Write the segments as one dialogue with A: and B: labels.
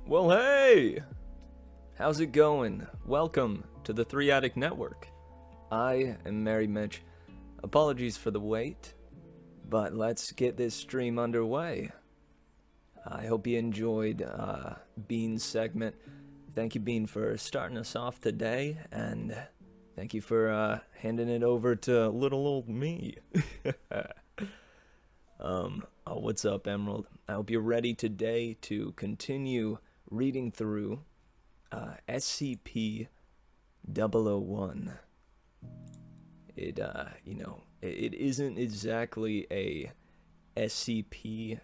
A: Well, hey! How's it going? Welcome to the Three Addict Network. I am merrymitch. Apologies for the wait, but let's get this stream underway. I hope you enjoyed Bean's segment. Thank you, Bean, for starting us off today, and thank you for handing it over to little old me. What's up, Emerald? I hope you're ready today to continue reading through SCP-001. It isn't exactly a SCP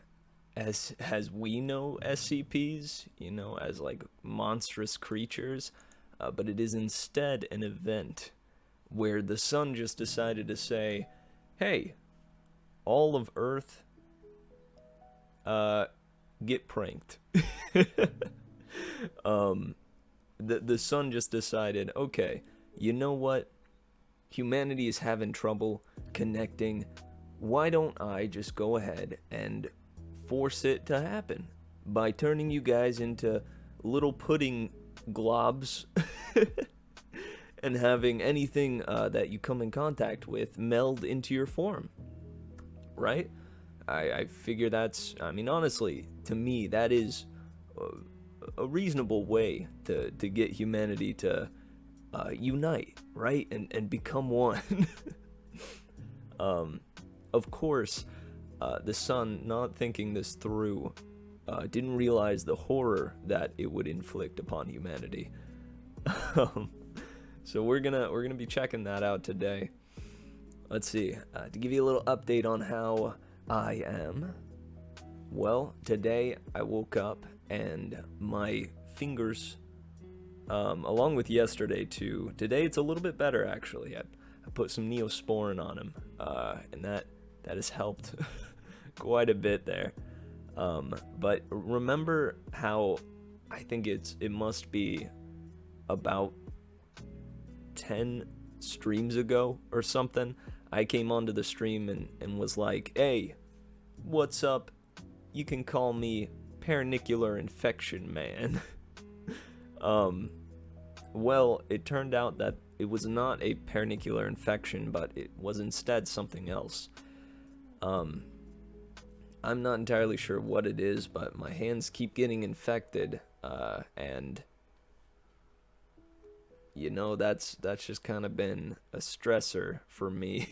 A: as we know SCPs, as like monstrous creatures, but it is instead an event where the sun just decided to say, hey, all of Earth, get pranked. The sun just decided, okay, you know what? Humanity is having trouble connecting. Why don't I just go ahead and force it to happen by turning you guys into little pudding globs and having anything that you come in contact with meld into your form, right? I figure that's, honestly, to me, that is a reasonable way to get humanity to unite, right? And become one. Of course, the sun, not thinking this through, didn't realize the horror that it would inflict upon humanity. So we're gonna be checking that out today. Let's see, to give you a little update on how I am. Well, today I woke up and my fingers, along with yesterday too, today it's a little bit better actually. I put some Neosporin on him, and that has helped quite a bit there. But remember how I think it must be about 10 streams ago or something, I came onto the stream and was like, hey, what's up? You can call me Paranicular Infection Man. Well, it turned out that it was not a paranicular infection, but it was instead something else. I'm not entirely sure what it is, but my hands keep getting infected, and that's just kind of been a stressor for me.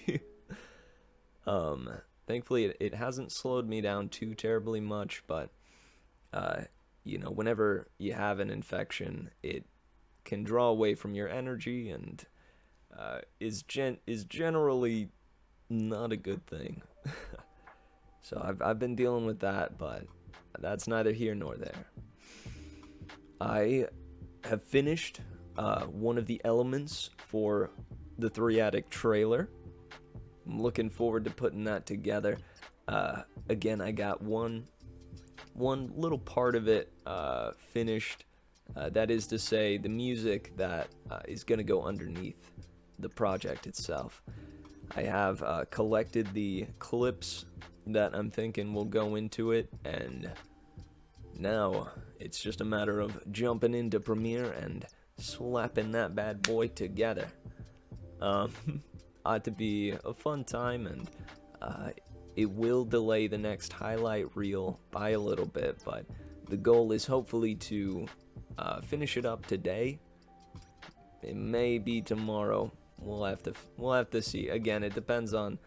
A: Thankfully it hasn't slowed me down too terribly much, but whenever you have an infection, it can draw away from your energy and is generally not a good thing. So I've been dealing with that, but that's neither here nor there. I have finished one of the elements for the Three Addict trailer. I'm looking forward to putting that together. Again, I got one little part of it finished. That is to say, the music that is going to go underneath the project itself. I have collected the clips that I'm thinking will go into it, and now it's just a matter of jumping into Premiere and slapping that bad boy together. Ought to be a fun time, and it will delay the next highlight reel by a little bit, but the goal is hopefully to finish it up today. It may be tomorrow, we'll have to see. Again, it depends on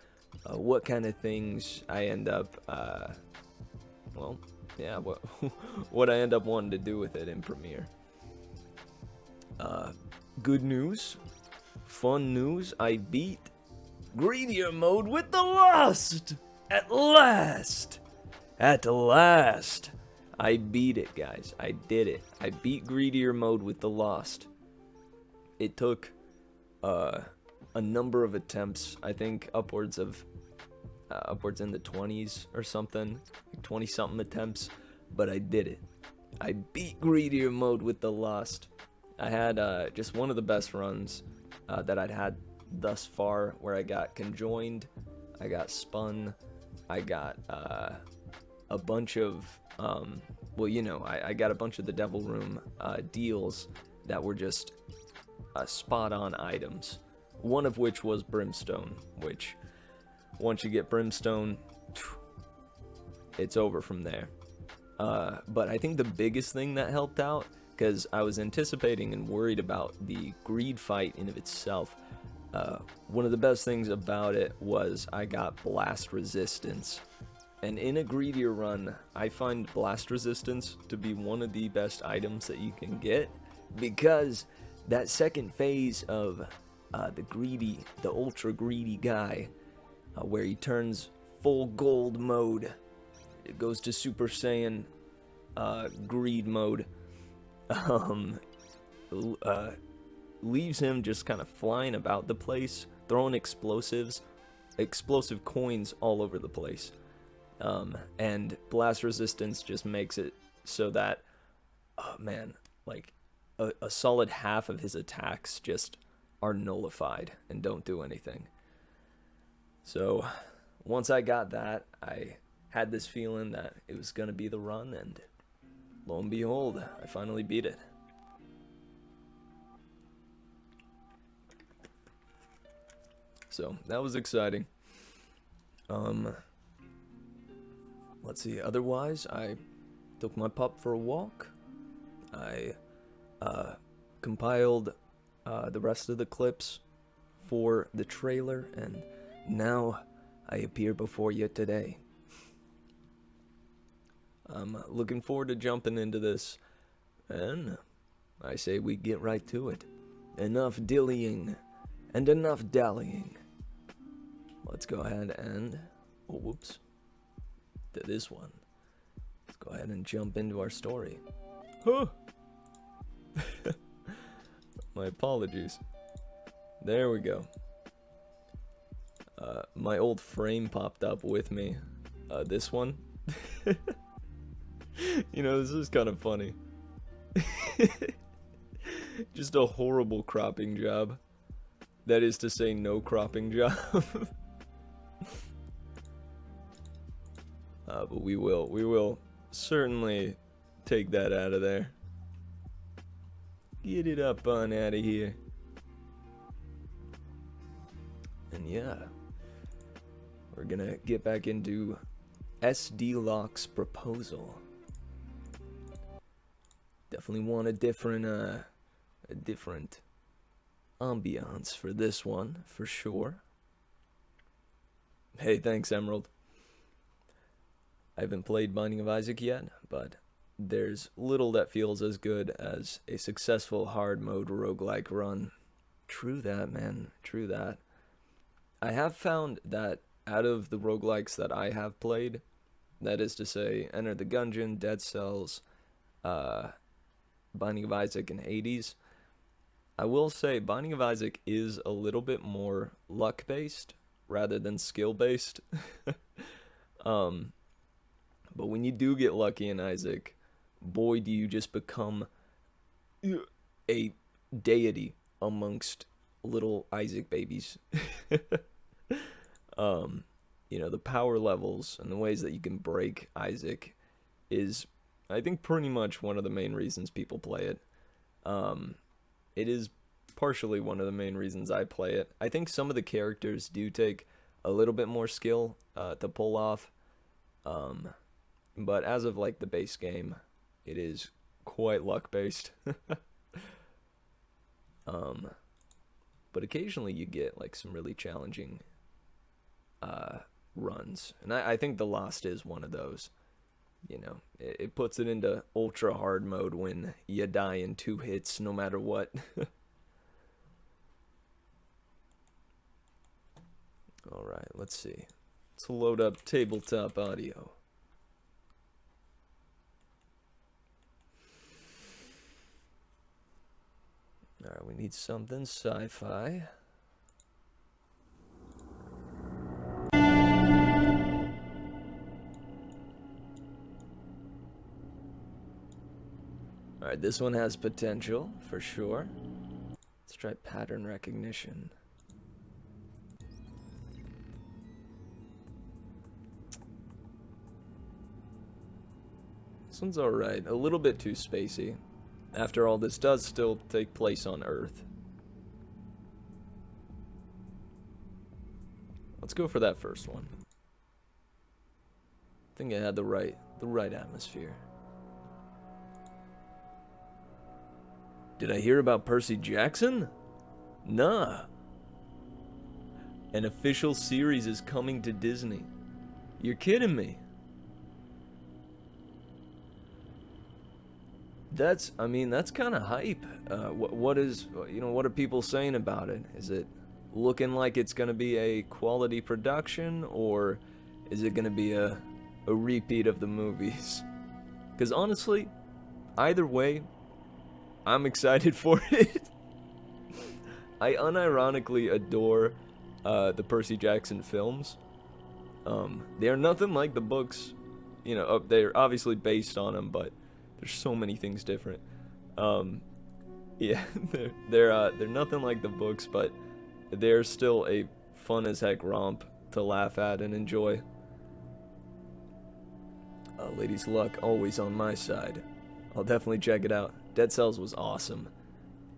A: what kind of things I end up well, yeah, what what I end up wanting to do with it in Premiere. Good news, fun news, I beat Greedier mode with the Lust! At last! At last! I beat it, guys. I did it. I beat Greedier mode with the Lost. It took a number of attempts, I think upwards in the 20s or something, 20-something attempts, but I did it. I beat Greedier mode with the Lost. I had just one of the best runs that I'd had thus far, where I got conjoined, I got spun, I got a bunch of well, you know, I got a bunch of the Devil Room deals that were just spot-on items, one of which was Brimstone, which once you get Brimstone, it's over from there. But I think the biggest thing that helped out, because I was anticipating and worried about the greed fight in of itself, one of the best things about it was I got blast resistance. And in a greedier run, I find blast resistance to be one of the best items that you can get, because that second phase of the ultra greedy guy, where he turns full gold mode, it goes to Super Saiyan greed mode, leaves him just kind of flying about the place, throwing explosive coins all over the place. And blast resistance just makes it so that, oh man, like a solid half of his attacks just are nullified and don't do anything. So once I got that, I had this feeling that it was going to be the run, and lo and behold, I finally beat it. So that was exciting. Let's see, otherwise, I took my pup for a walk. I compiled the rest of the clips for the trailer, and now I appear before you today. I'm looking forward to jumping into this, and I say we get right to it. Enough dillying and enough dallying. Let's go ahead and, oh whoops, to this one. Let's go ahead and jump into our story. Huh. My apologies. There we go. My old frame popped up with me. This one. You know, this is kind of funny. Just a horrible cropping job. That is to say, no cropping job. But we will certainly take that out of there. Get it up on out of here. And yeah, we're gonna get back into SD Lock's proposal. Definitely want a different ambiance for this one, for sure. Hey, thanks, Emerald. I haven't played Binding of Isaac yet, but there's little that feels as good as a successful hard mode roguelike run. True that, man. True that. I have found that out of the roguelikes that I have played, that is to say, Enter the Gungeon, Dead Cells, Binding of Isaac, and Hades, I will say Binding of Isaac is a little bit more luck-based rather than skill-based. But when you do get lucky in Isaac, boy, do you just become a deity amongst little Isaac babies. You know, the power levels and the ways that you can break Isaac is, I think, pretty much one of the main reasons people play it. It is partially one of the main reasons I play it. I think some of the characters do take a little bit more skill to pull off. But as of like the base game, it is quite luck based. but occasionally you get like some really challenging runs, and I think The Lost is one of those. You know, it puts it into ultra hard mode when you die in 2 hits, no matter what. All right, let's see. Let's load up tabletop audio. All right, we need something sci-fi. All right, this one has potential for sure. Let's try pattern recognition. This one's alright, a little bit too spacey. After all, this does still take place on Earth. Let's go for that first one. I think it had the right atmosphere. Did I hear about Percy Jackson? Nah. An official series is coming to Disney. You're kidding me. That's kind of hype. What are people saying about it? Is it looking like it's going to be a quality production, or is it going to be a repeat of the movies? Because honestly, either way, I'm excited for it. I unironically adore the Percy Jackson films. They are nothing like the books. You know, they're obviously based on them, but there's so many things different. Yeah, they're nothing like the books, but they're still a fun as heck romp to laugh at and enjoy. Ladies' Luck always on my side. I'll definitely check it out. Dead Cells was awesome.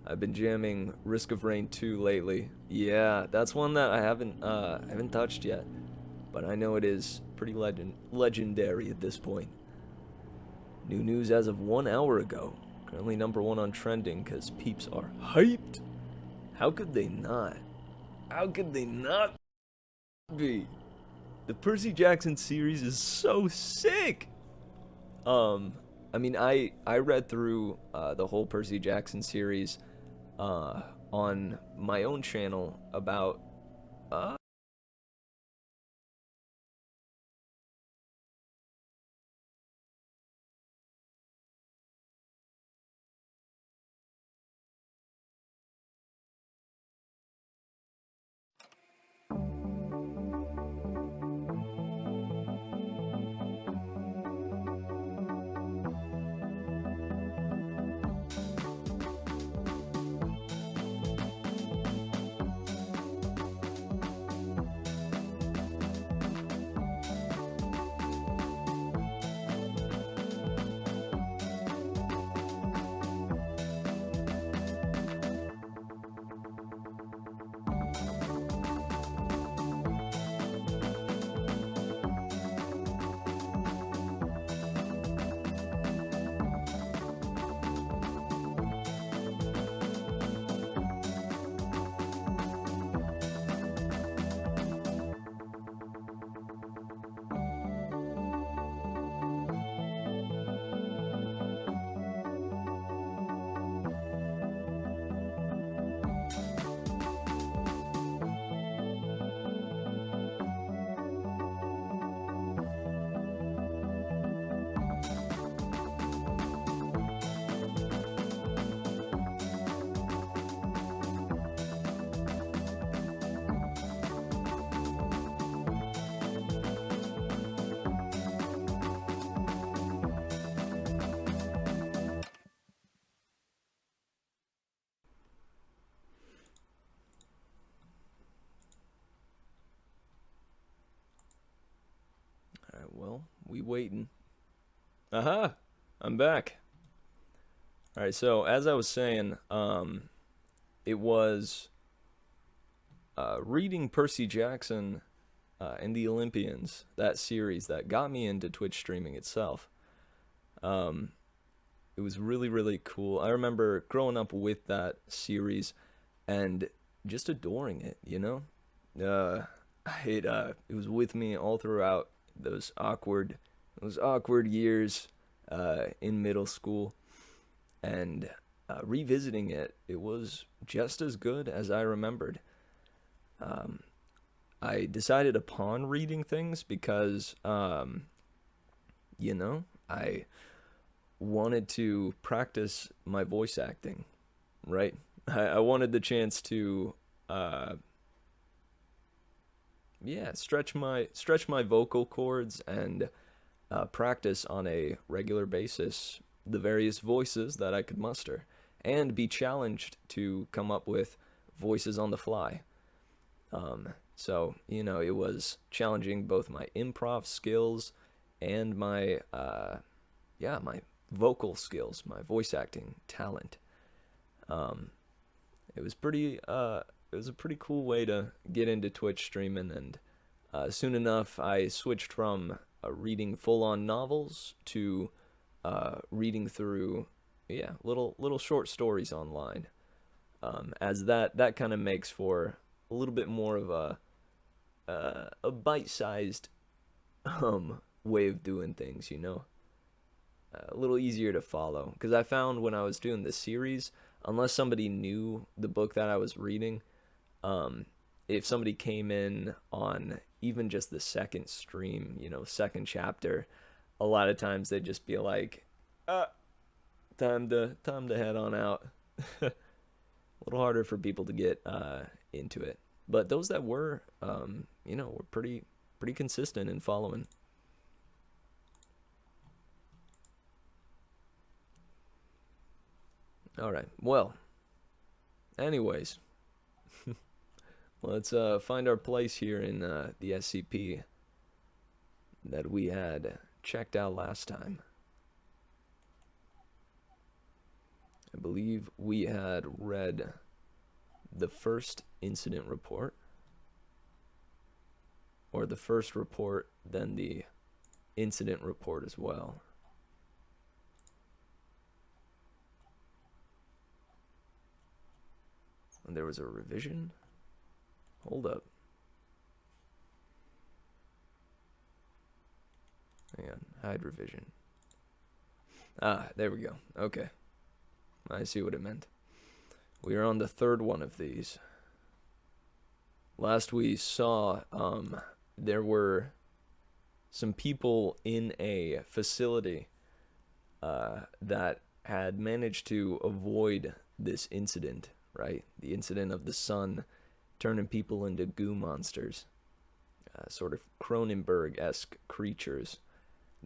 A: I've been jamming Risk of Rain 2 lately. Yeah, that's one that I haven't touched yet, but I know it is pretty legendary at this point. New news as of 1 hour ago. Currently #1 on trending because peeps are hyped. How could they not? How could they not be? The Percy Jackson series is so sick. I mean, I read through the whole Percy Jackson series on my own channel about well, we waiting. Aha! I'm back. Alright, so as I was saying, it was reading Percy Jackson and the Olympians, that series, that got me into Twitch streaming itself. It was really, really cool. I remember growing up with that series, and just adoring it, you know? Uh, it was with me all throughout those awkward years in middle school, and revisiting it, it was just as good as I remembered. Um, I decided upon reading things because, I wanted to practice my voice acting, right? I wanted the chance to, uh, yeah, stretch my vocal cords and practice on a regular basis the various voices that I could muster, and be challenged to come up with voices on the fly. So, it was challenging both my improv skills and my vocal skills, my voice acting talent. Um, it was it was a pretty cool way to get into Twitch streaming, and soon enough I switched from reading full-on novels to reading through, yeah, little short stories online. As that kind of makes for a little bit more of a bite-sized way of doing things, a little easier to follow. Because I found when I was doing the series, unless somebody knew the book that I was reading, um, if somebody came in on even just the second stream, second chapter, a lot of times they'd just be like, uh, time to head on out. A little harder for people to get into it. But those that were, were pretty consistent in following. All right. Well, anyways, let's find our place here in the SCP that we had checked out last time. I believe we had read the first incident report, or the first report, then the incident report as well. And there was a revision. Hold up. Hang on. Hide revision. Ah, there we go. Okay. I see what it meant. We are on the third one of these. Last we saw, there were some people in a facility that had managed to avoid this incident, right? The incident of the sun turning people into goo monsters, sort of Cronenberg-esque creatures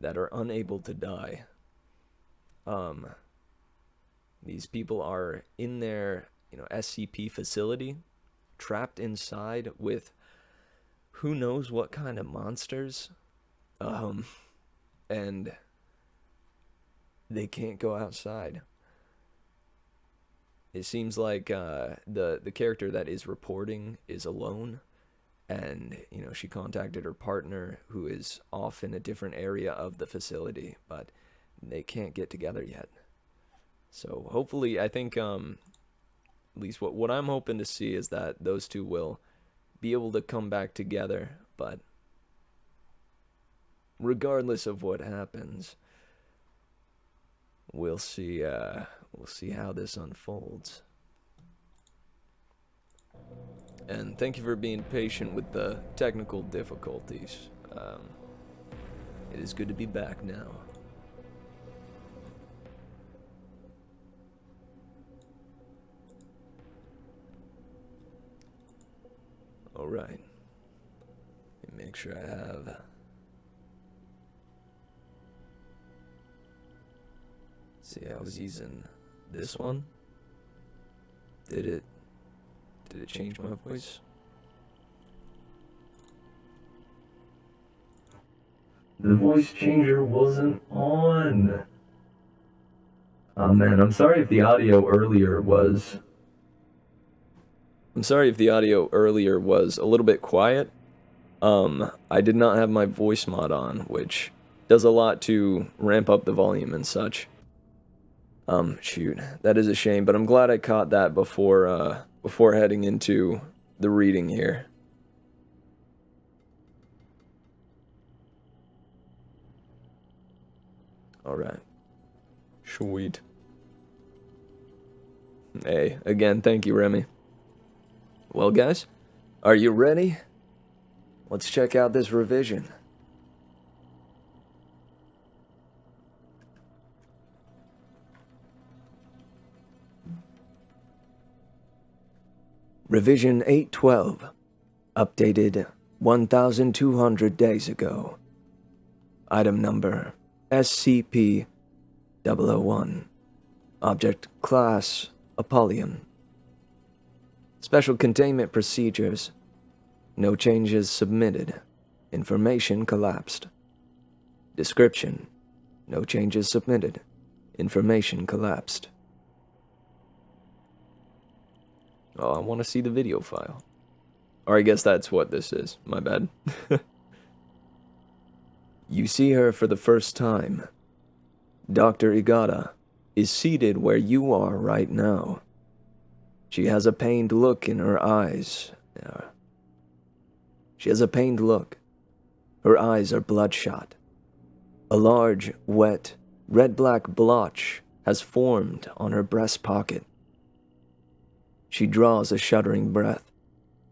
A: that are unable to die. These people are in their, SCP facility, trapped inside with who knows what kind of monsters, and they can't go outside. It seems like the character that is reporting is alone, and she contacted her partner who is off in a different area of the facility, but they can't get together yet. So hopefully, I think at least what I'm hoping to see is that those two will be able to come back together. But regardless of what happens, we'll see how this unfolds. And thank you for being patient with the technical difficulties. It is good to be back now. Alright. Let me make sure I have... See, I was using this one. Did it change my voice? The voice changer wasn't on. Oh man, I'm sorry if the audio earlier was a little bit quiet. I did not have my voice mod on, which does a lot to ramp up the volume and such. Shoot, that is a shame, but I'm glad I caught that before before heading into the reading here. Alright. Sweet. Hey, again, thank you, Remy. Well, guys, are you ready? Let's check out this revision. Revision 812, updated 1,200 days ago. Item number SCP-001. Object Class Apollyon. Special Containment Procedures. No changes submitted. Information collapsed. Description. No changes submitted. Information collapsed. Oh, I want to see the video file. Or I guess that's what this is. My bad. You see her for the first time. Dr. Igata is seated where you are right now. She has a pained look in her eyes. She has a pained look. Her eyes are bloodshot. A large, wet, red-black blotch has formed on her breast pocket. She draws a shuddering breath,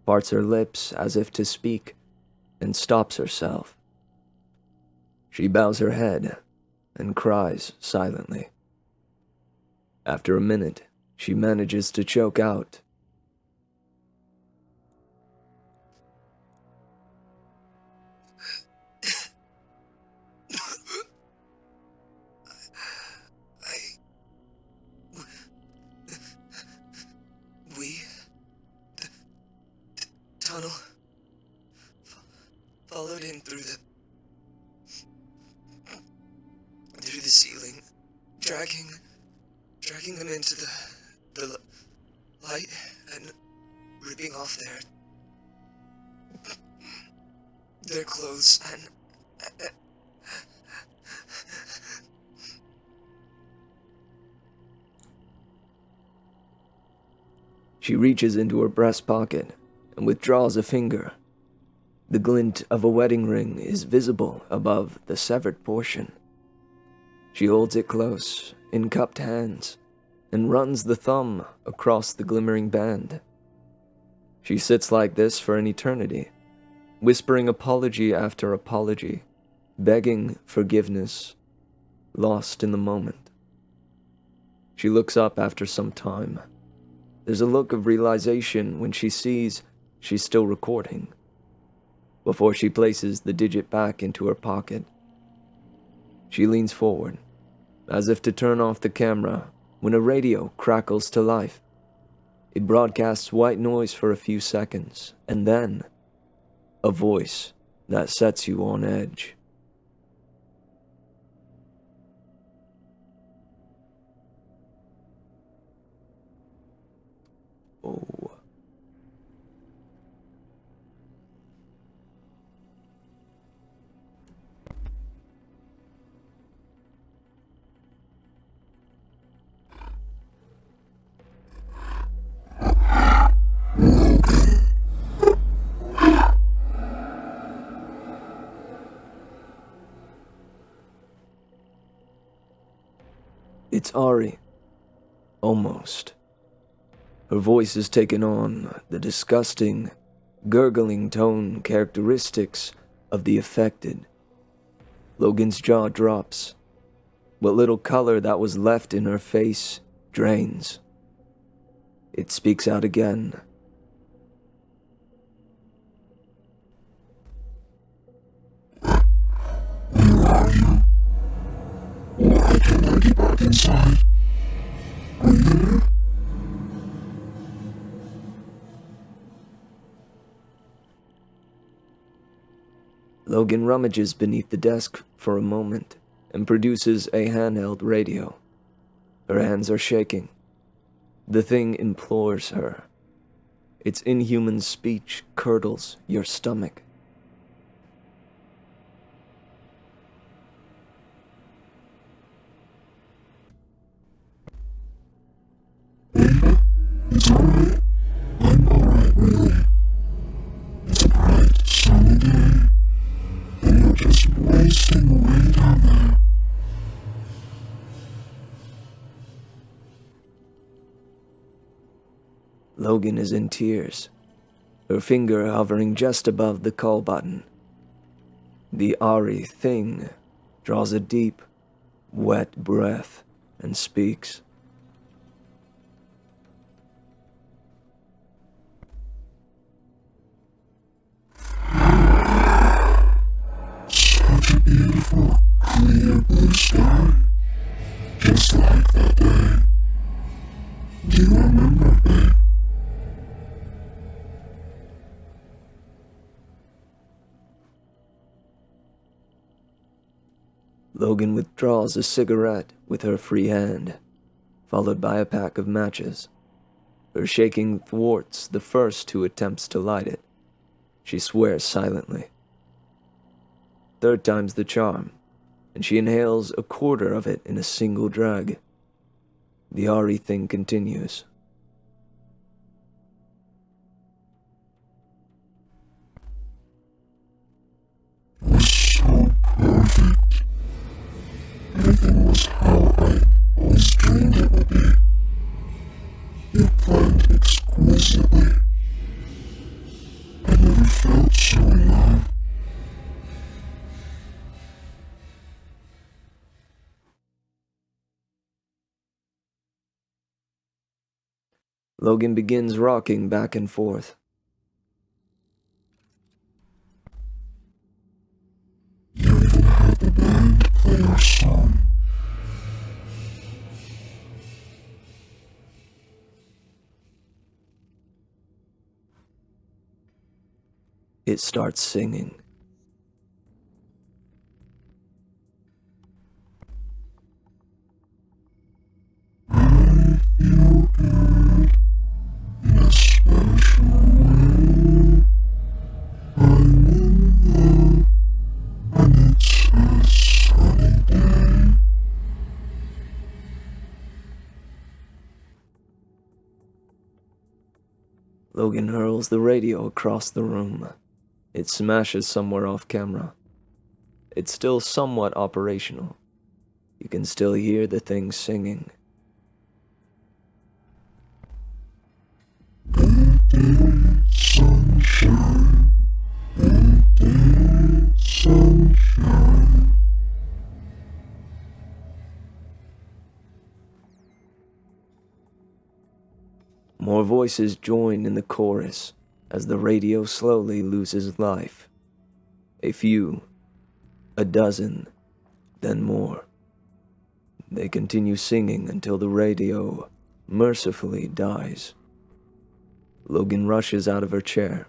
A: parts her lips as if to speak, and stops herself. She bows her head and cries silently. After a minute, she manages to choke out,
B: tunnel followed in through the ceiling, dragging them into the light and ripping off their clothes and
A: She reaches into her breast pocket and withdraws a finger. The glint of a wedding ring is visible above the severed portion. She holds it close, in cupped hands, and runs the thumb across the glimmering band. She sits like this for an eternity, whispering apology after apology, begging forgiveness, lost in the moment. She looks up after some time. There's a look of realization when she sees she's still recording, before she places the digit back into her pocket. She leans forward, as if to turn off the camera, when a radio crackles to life. It broadcasts white noise for a few seconds, and then a voice that sets you on edge. Oh. It's Ari. Almost. Her voice has taken on the disgusting, gurgling tone characteristics of the affected. Logan's jaw drops. What little color that was left in her face drains. It speaks out again.
C: Where are you? Why can't I get back inside? Are you there?
A: Logan rummages beneath the desk for a moment and produces a handheld radio. Her hands are shaking. The thing implores her. Its inhuman speech curdles your stomach.
C: Ava, it's alright.
A: Logan is in tears, her finger hovering just above the call button. The Ari thing draws a deep, wet breath and speaks.
C: Such a beautiful, clear blue sky, just like that day. Do you remember, babe?
A: Logan withdraws a cigarette with her free hand, followed by a pack of matches. Her shaking thwarts the first who attempts to light it. She swears silently. Third time's the charm, and she inhales a quarter of it in a single drag. The Ari thing continues.
C: It was so perfect. Everything was how I always dreamed it would be. You planned exquisitely. I never felt so in love.
A: Logan begins rocking back and forth.
C: You even had the band play our song.
A: It starts singing.
C: I feel good in a special way. I'm in love, and it's a sunny day.
A: Logan hurls the radio across the room. It smashes somewhere off camera. It's still somewhat operational. You can still hear the thing singing.
C: Good day, sunshine. Good day, sunshine.
A: More voices join in the chorus as the radio slowly loses life. A few, a dozen, then more. They continue singing until the radio mercifully dies. Logan rushes out of her chair,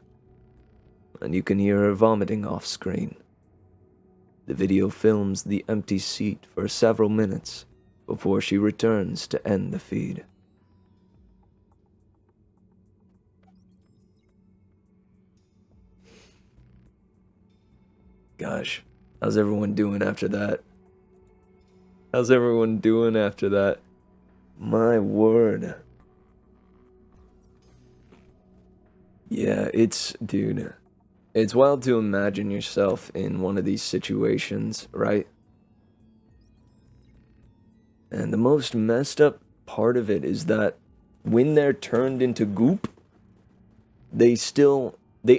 A: and you can hear her vomiting off screen. The video films the empty seat for several minutes before she returns to end the feed. Gosh, how's everyone doing after that? How's everyone doing after that? My word. Yeah, dude, it's wild to imagine yourself in one of these situations, right? And the most messed up part of it is that when they're turned into goop, they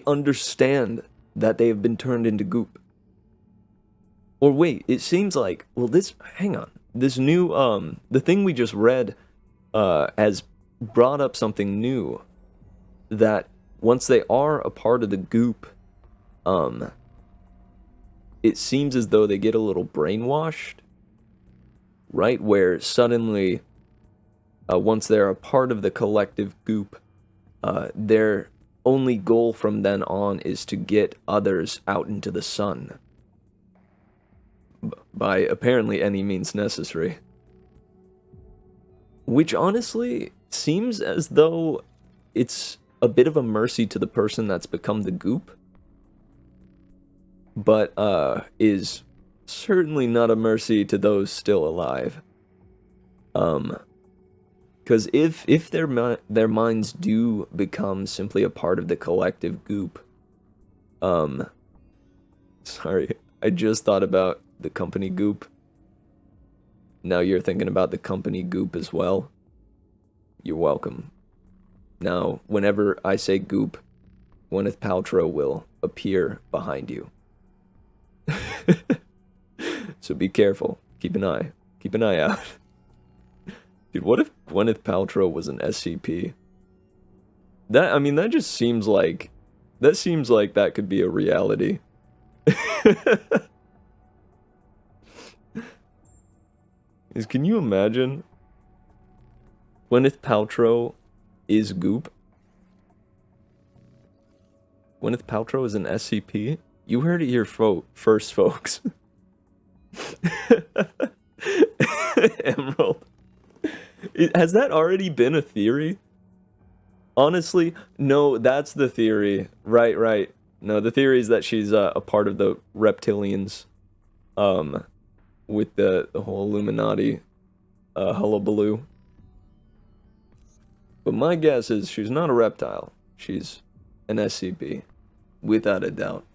A: understand that they have been turned into goop. Or wait, it seems like, hang on. This new, the thing we just read, has brought up something new. That once they are a part of the goop, it seems as though they get a little brainwashed. Right? Where suddenly, once they're a part of the collective goop, their only goal from then on is to get others out into the sun. By apparently any means necessary. Which honestly seems as though it's a bit of a mercy to the person that's become the goop. But is certainly not a mercy to those still alive. Because if their minds do become simply a part of the collective goop, sorry, I just thought about the company goop. Now you're thinking about the company goop as well. You're welcome. Now, whenever I say goop, Gwyneth Paltrow will appear behind you. So be careful. Keep an eye out. Dude, what if Gwyneth Paltrow was an SCP? That just seems like... That seems like that could be a reality. Can you imagine? Gwyneth Paltrow is goop? Gwyneth Paltrow is an SCP? You heard it here first, folks. Emerald. Has that already been a theory? Honestly, no, that's the theory. Right. No, the theory is that she's a part of the reptilians. With the whole Illuminati hullabaloo. But my guess is she's not a reptile. She's an SCP. Without a doubt.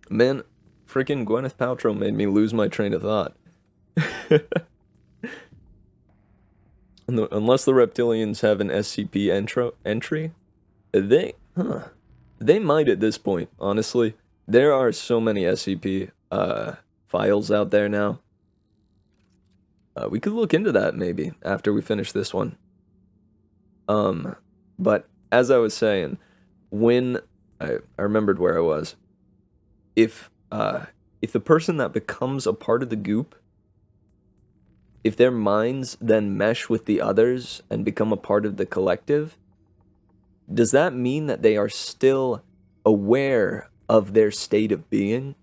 A: Man, freaking Gwyneth Paltrow made me lose my train of thought. Unless the reptilians have an SCP entry, they might at this point, honestly. There are so many SCP files out there now. We could look into that maybe after we finish this one. But as I was saying, when I remembered where I was, if the person that becomes a part of the goop, if their minds then mesh with the others and become a part of the collective, does that mean that they are still aware of their state of being?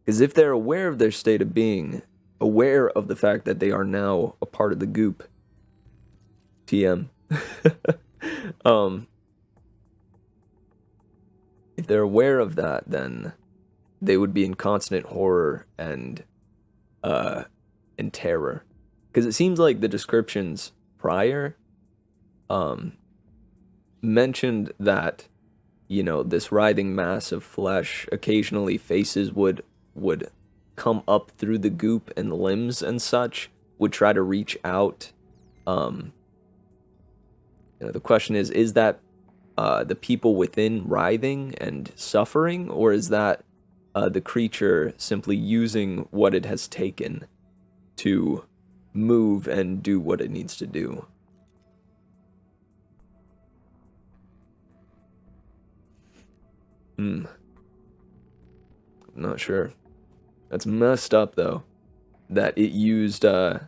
A: Because if they're aware of their state of being, aware of the fact that they are now a part of the goop, TM, if they're aware of that, then they would be in constant horror and terror. Because it seems like the descriptions prior mentioned that, you know, this writhing mass of flesh, occasionally faces would come up through the goop, and limbs and such would try to reach out. The question is that the people within writhing and suffering, or is that the creature simply using what it has taken to move and do what it needs to do? I'm not sure. That's messed up, though. That it used, it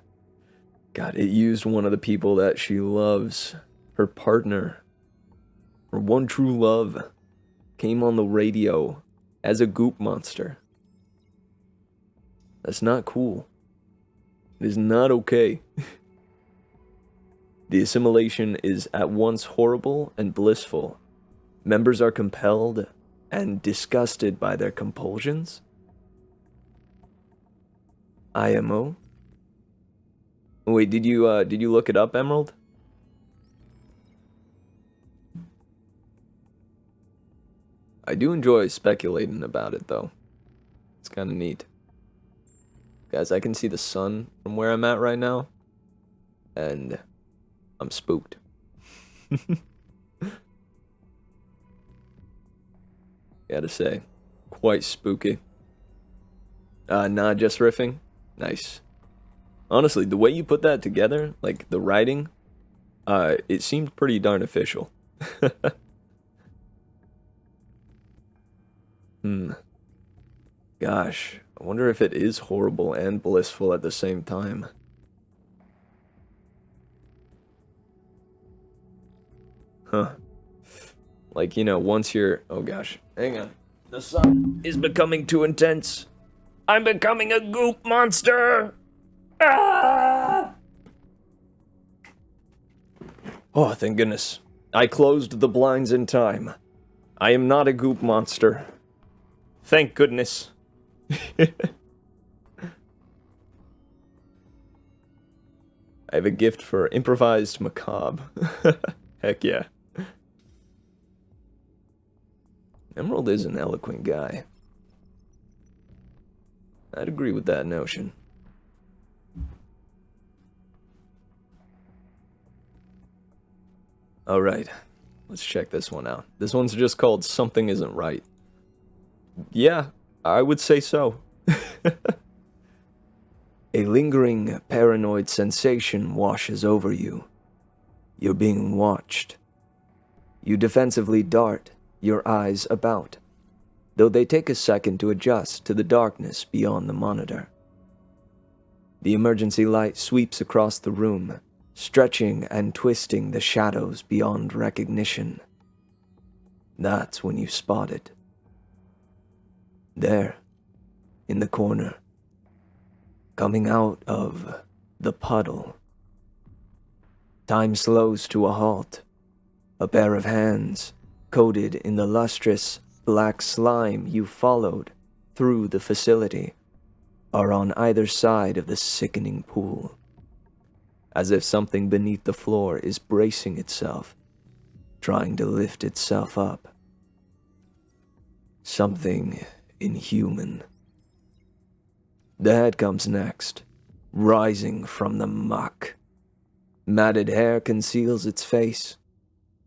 A: used one of the people that she loves. Her partner. Her one true love. Came on the radio as a goop monster. That's not cool. It is not okay. The assimilation is at once horrible and blissful. Members are compelled and disgusted by their compulsions. IMO? Wait, did you look it up, Emerald? I do enjoy speculating about it, though. It's kind of neat. Guys, I can see the sun from where I'm at right now, and I'm spooked. Gotta say, quite spooky. Nah, just riffing. Nice. Honestly, the way you put that together, like the writing, it seemed pretty darn official. Gosh, I wonder if it is horrible and blissful at the same time. Huh. Like, you know, once you're... Oh gosh, hang on. The sun is becoming too intense. I'm becoming a goop monster! Ah! Oh, thank goodness. I closed the blinds in time. I am not a goop monster. Thank goodness. I have a gift for improvised macabre. Heck yeah. Emerald is an eloquent guy. I'd agree with that notion. Alright, let's check this one out. This one's just called Something Isn't Right. Yeah, I would say so. A lingering, paranoid sensation washes over you. You're being watched. You defensively dart, your eyes about, though they take a second to adjust to the darkness beyond the monitor. The emergency light sweeps across the room, stretching and twisting the shadows beyond recognition. That's when you spot it. There, in the corner, coming out of the puddle. Time slows to a halt. A pair of hands, coated in the lustrous black slime you followed through the facility, are on either side of the sickening pool, as if something beneath the floor is bracing itself, trying to lift itself up. Something inhuman. The head comes next, rising from the muck. Matted hair conceals its face,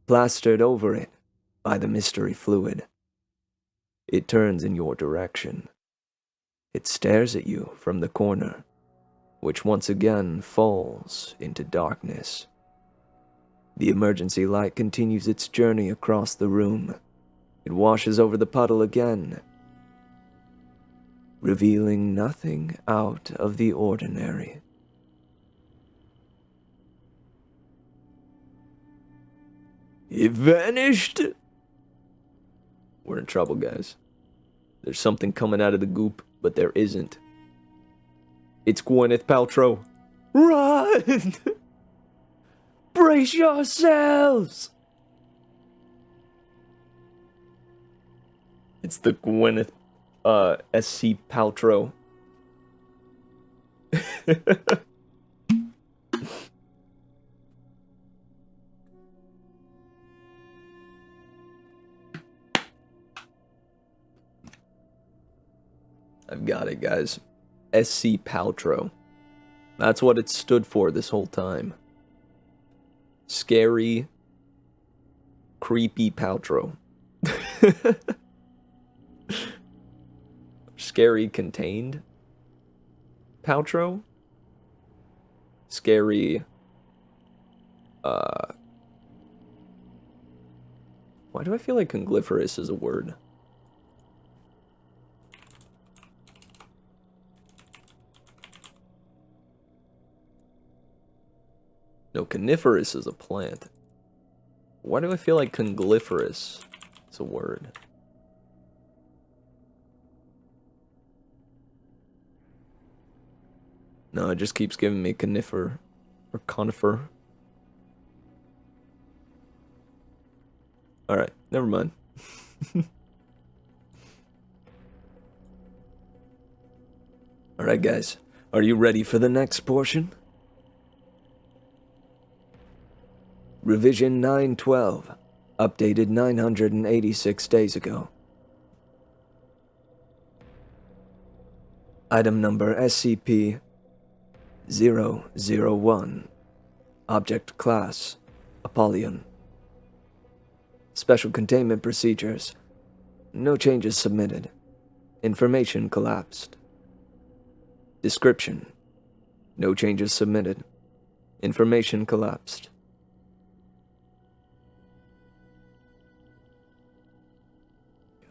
A: plastered over it by the mystery fluid. It turns in your direction. It stares at you from the corner, which once again falls into darkness. The emergency light continues its journey across the room. It washes over the puddle again, revealing nothing out of the ordinary. It vanished! We're in trouble, guys. There's something coming out of the goop, but there isn't. It's Gwyneth Paltrow. Run! Brace yourselves! It's the Gwyneth, SC Paltrow. I've got it, guys. SC Paltrow. That's what it stood for this whole time. Scary, creepy Paltrow. Scary contained Paltrow? Scary, why do I feel like congliferous is a word? No, coniferous is a plant. Why do I feel like congliferous is a word? No, it just keeps giving me conifer or conifer. Alright, never mind. Alright, guys. Are you ready for the next portion? Revision 912, updated 986 days ago. Item number SCP-001. Object Class Apollyon. Special Containment Procedures. No changes submitted. Information collapsed. Description. No changes submitted. Information collapsed.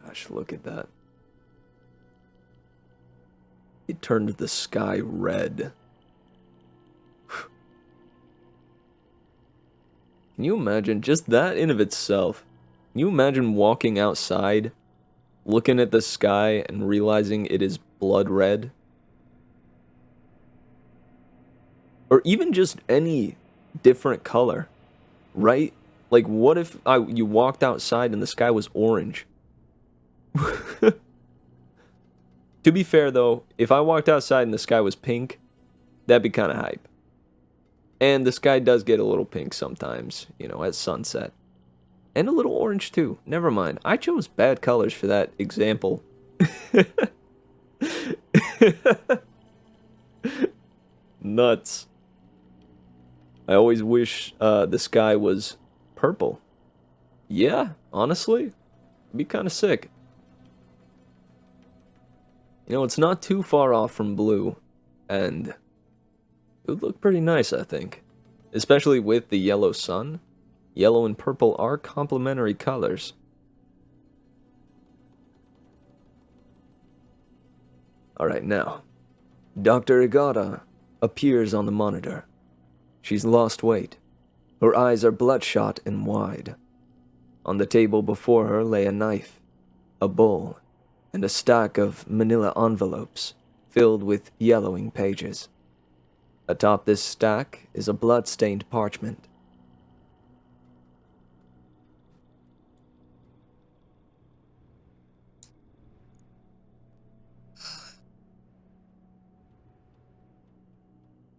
A: Gosh, look at that. It turned the sky red. Can you imagine just that in of itself? Can you imagine walking outside, looking at the sky, and realizing it is blood red? Or even just any different color, right? Like, what if you walked outside and the sky was orange? To be fair, though, if I walked outside and the sky was pink, that'd be kind of hype. And the sky does get a little pink sometimes, you know, at sunset. And a little orange too. Never mind. I chose bad colors for that example. Nuts. I always wish the sky was purple. Yeah, honestly, it'd be kind of sick. You know, it's not too far off from blue, and it would look pretty nice, I think. Especially with the yellow sun. Yellow and purple are complementary colors. Alright, now. Dr. Igata appears on the monitor. She's lost weight. Her eyes are bloodshot and wide. On the table before her lay a knife, a bowl, and a stack of manila envelopes filled with yellowing pages. Atop this stack is a blood-stained parchment.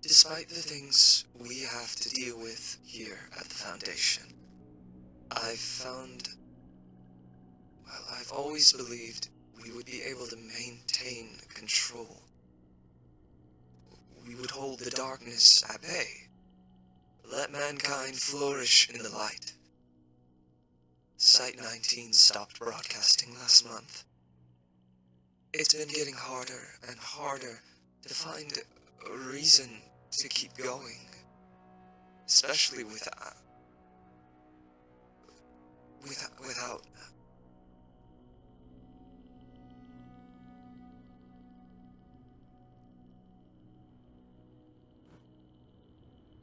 B: Despite the things we have to deal with here at the Foundation, I've always believed we would be able to maintain control. We would hold the darkness at bay. Let mankind flourish in the light. Site 19 stopped broadcasting last month. It's been getting harder and harder to find a reason to keep going. Especially without...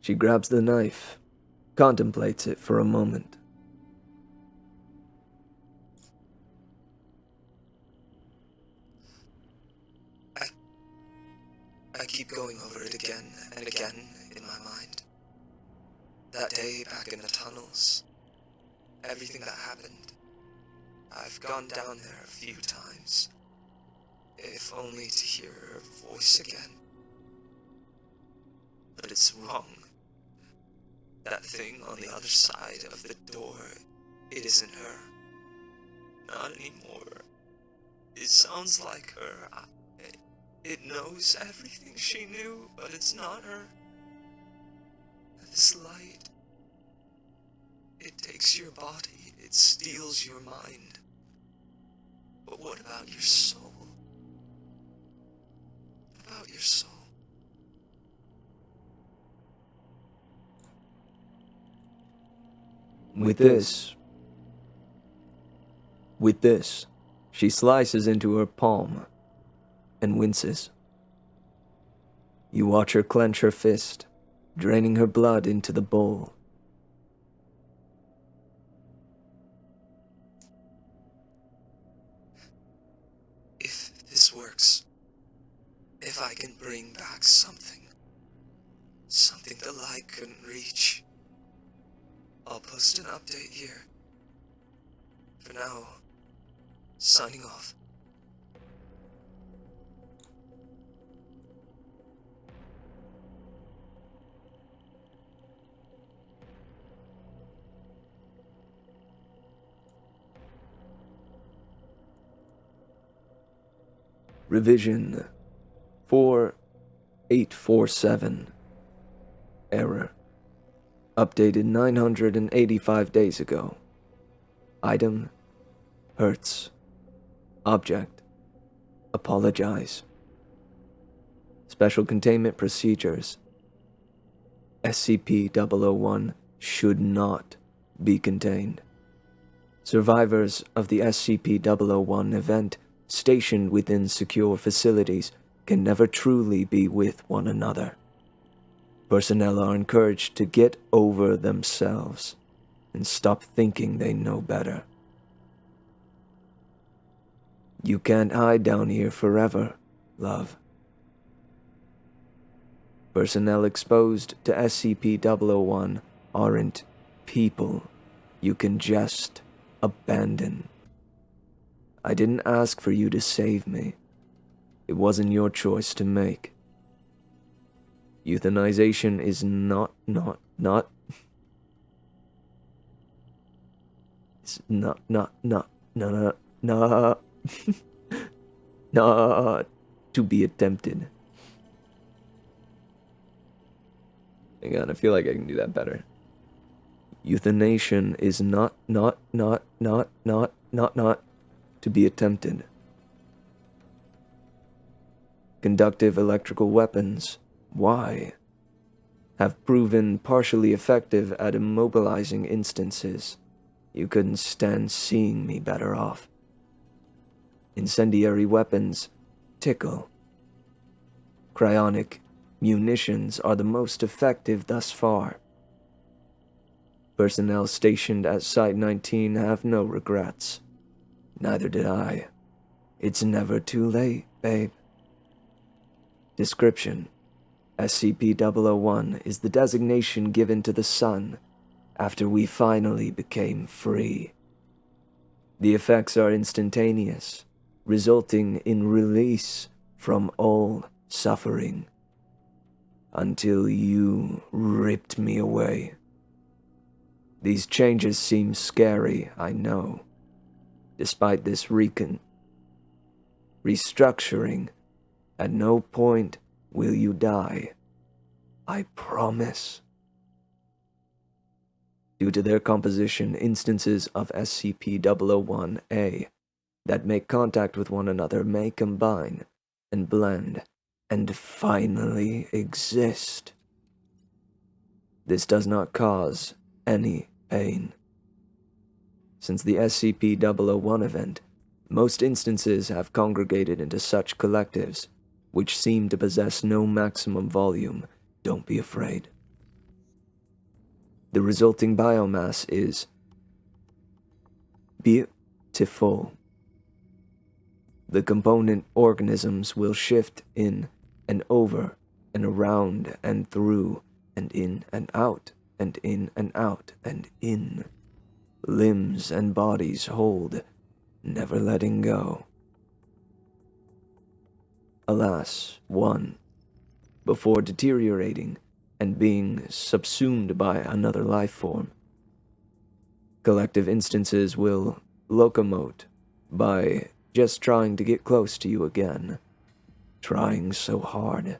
A: She grabs the knife, contemplates it for a moment.
B: I keep going over it again and again in my mind. That day back in the tunnels, everything that happened. I've gone down there a few times, if only to hear her voice again. But it's wrong. That thing on the other side of the door, it isn't her. Not anymore. It sounds like her. It knows everything she knew, but it's not her. This light, it takes your body, it steals your mind. But what about your soul? What about your soul?
A: With this, she slices into her palm and winces. You watch her clench her fist, draining her blood into the bowl.
B: If this works, if I can bring back something the light couldn't reach, I'll post an update here. For now, signing off.
A: Revision 4847. Error. Updated 985 days ago. Item. Hertz. Object. Apologize. Special containment procedures. SCP-001 should not be contained. Survivors of the SCP-001 event stationed within secure facilities can never truly be with one another. Personnel are encouraged to get over themselves and stop thinking they know better. You can't hide down here forever, love. Personnel exposed to SCP-001 aren't people you can just abandon. I didn't ask for you to save me. It wasn't your choice to make. Euthanization is not. is not, not to be attempted. Hang on, I feel like I can do that better. Euthanation is not to be attempted. Conductive electrical weapons, why? Have proven partially effective at immobilizing instances. You couldn't stand seeing me better off. Incendiary weapons tickle. Cryonic munitions are the most effective thus far. Personnel stationed at Site 19 have no regrets. Neither did I. It's never too late, babe. Description: SCP-001 is the designation given to the Sun after we finally became free. The effects are instantaneous, resulting in release from all suffering. Until you ripped me away. These changes seem scary, I know. Despite this restructuring, at no point will you die. I promise. Due to their composition, instances of SCP-001-A that make contact with one another may combine and blend and finally exist. This does not cause any pain. Since the SCP-001 event, most instances have congregated into such collectives, which seem to possess no maximum volume. Don't be afraid. The resulting biomass is beautiful. The component organisms will shift in and over and around and through and in and out and in and out and in. Limbs and bodies hold, never letting go. Alas, one, before deteriorating and being subsumed by another life form. Collective instances will locomote by just trying to get close to you again. Trying so hard.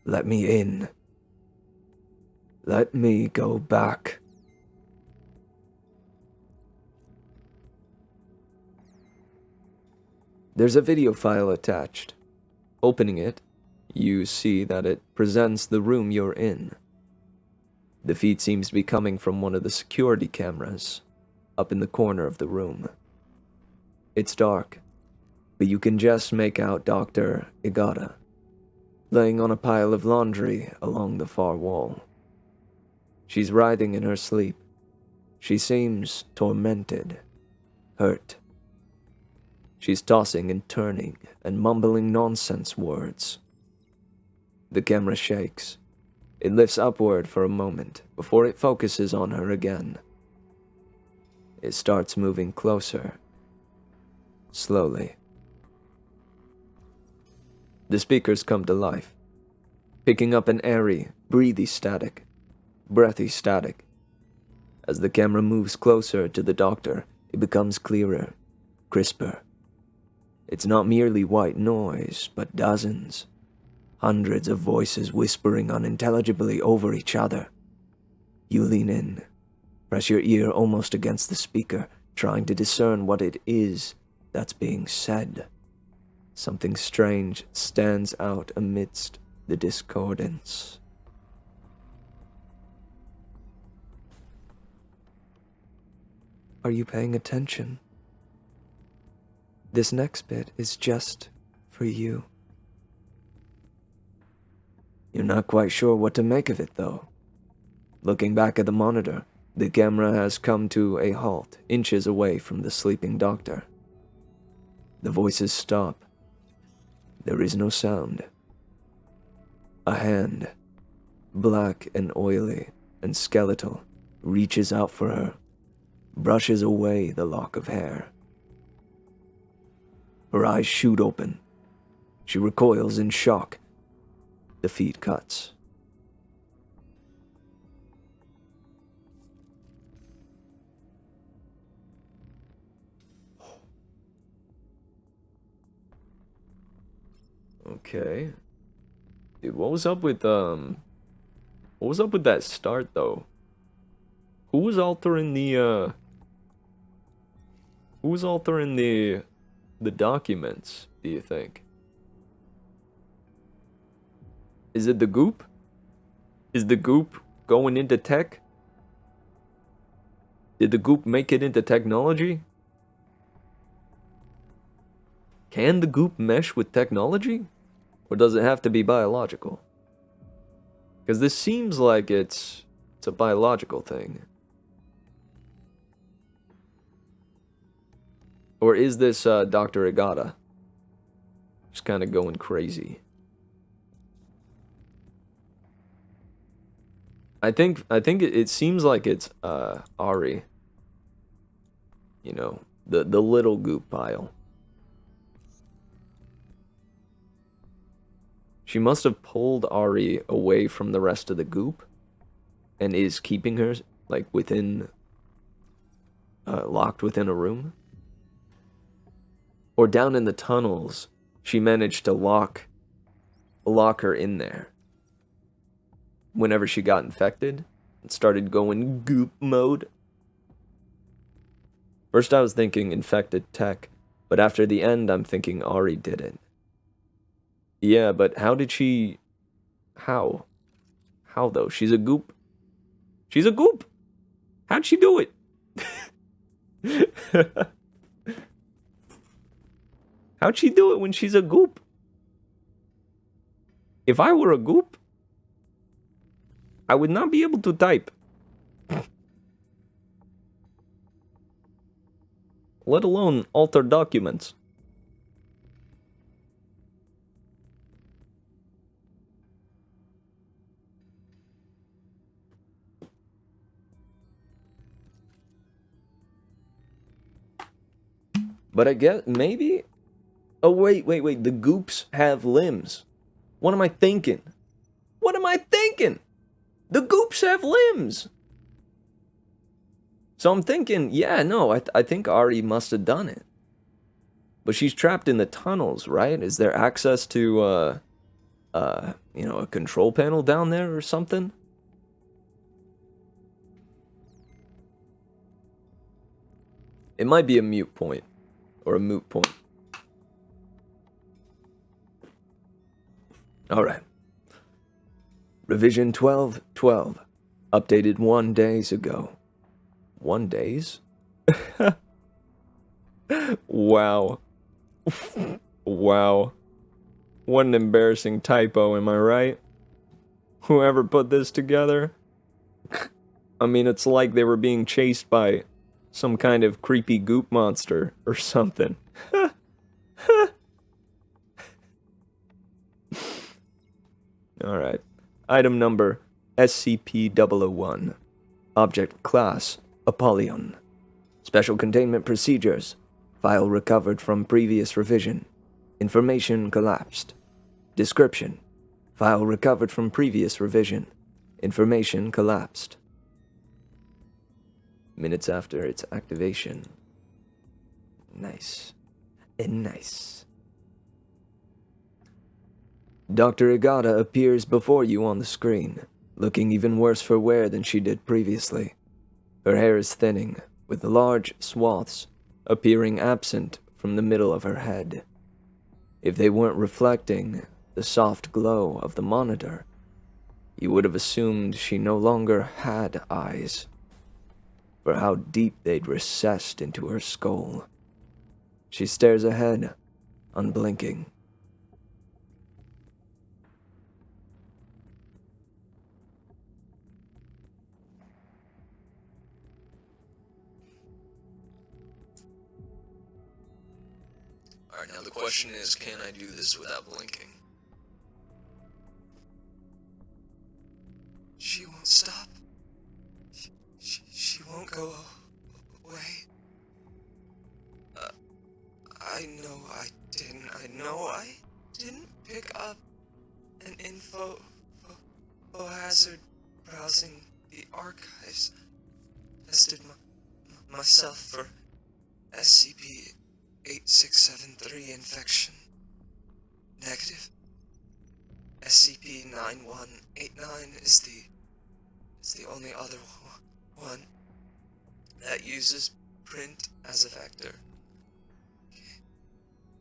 A: Let me in. Let me go back. There's a video file attached. Opening it, you see that it presents the room you're in. The feed seems to be coming from one of the security cameras, up in the corner of the room. It's dark, but you can just make out Dr. Igata, laying on a pile of laundry along the far wall. She's writhing in her sleep. She seems tormented, hurt. She's tossing and turning and mumbling nonsense words. The camera shakes. It lifts upward for a moment before it focuses on her again. It starts moving closer, slowly. The speakers come to life, picking up an airy, breathy static, breathy static. As the camera moves closer to the doctor, it becomes clearer, crisper. It's not merely white noise, but dozens, hundreds of voices whispering unintelligibly over each other. You lean in, press your ear almost against the speaker, trying to discern what it is that's being said. Something strange stands out amidst the discordance. Are you paying attention? This next bit is just for you. You're not quite sure what to make of it, though. Looking back at the monitor, the camera has come to a halt, inches away from the sleeping doctor. The voices stop. There is no sound. A hand, black and oily and skeletal, reaches out for her, brushes away the lock of hair. Her eyes shoot open. She recoils in shock. The feed cuts. Okay. Dude, what was up with that start though? Who was altering the documents, do you think? Is it the goop? Is the goop going into tech? Did the goop make it into technology? Can the goop mesh with technology? Or does it have to be biological? Because this seems like it's a biological thing. Or is this Dr. Igata? Just kind of going crazy. I think it seems like it's Ari. You know, the little goop pile. She must have pulled Ari away from the rest of the goop and is keeping her like within locked within a room. Or down in the tunnels, she managed to lock her in there. Whenever she got infected, it started going goop mode. First I was thinking infected tech, but after the end I'm thinking Ari did it. Yeah, but how did she... How? How though? She's a goop. She's a goop! How'd she do it? How'd she do it when she's a goop? If I were a goop, I would not be able to type. Let alone alter documents. But I guess, maybe? Oh, wait. The goops have limbs. What am I thinking? What am I thinking? The goops have limbs! So I'm thinking, yeah, no, I think Ari must have done it. But she's trapped in the tunnels, right? Is there access to, you know, a control panel down there or something? It might be a mute point. Or a moot point. Alright. Revision 1212. Updated 1 days ago. 1 days? Wow. Wow. What an embarrassing typo, am I right? Whoever put this together? I mean, it's like they were being chased by some kind of creepy goop monster or something. Alright. Item number SCP-001. Object class Apollyon. Special containment procedures. File recovered from previous revision. Information collapsed. Description. File recovered from previous revision. Information collapsed. Minutes after its activation. Nice. Nice. Dr. Igata appears before you on the screen, looking even worse for wear than she did previously. Her hair is thinning, with large swaths appearing absent from the middle of her head. If they weren't reflecting the soft glow of the monitor, you would have assumed she no longer had eyes, for how deep they'd recessed into her skull. She stares ahead, unblinking.
B: Alright, now the question is, can I do this without blinking? She won't stop. She won't go away. I know I didn't pick up an info hazard browsing the archives. Tested myself for SCP-8673 infection. Negative. SCP-9189 is the only other one that uses print as a vector.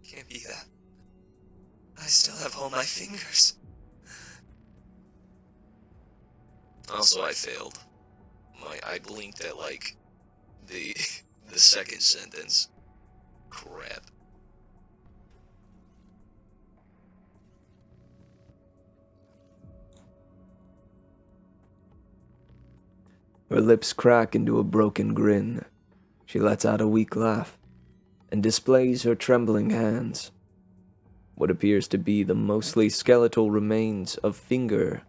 B: Can't be that. I still have all my fingers.
A: Also, I failed. I blinked at, like, the second sentence. Crap. Her lips crack into a broken grin. She lets out a weak laugh and displays her trembling hands. What appears to be the mostly skeletal remains of finger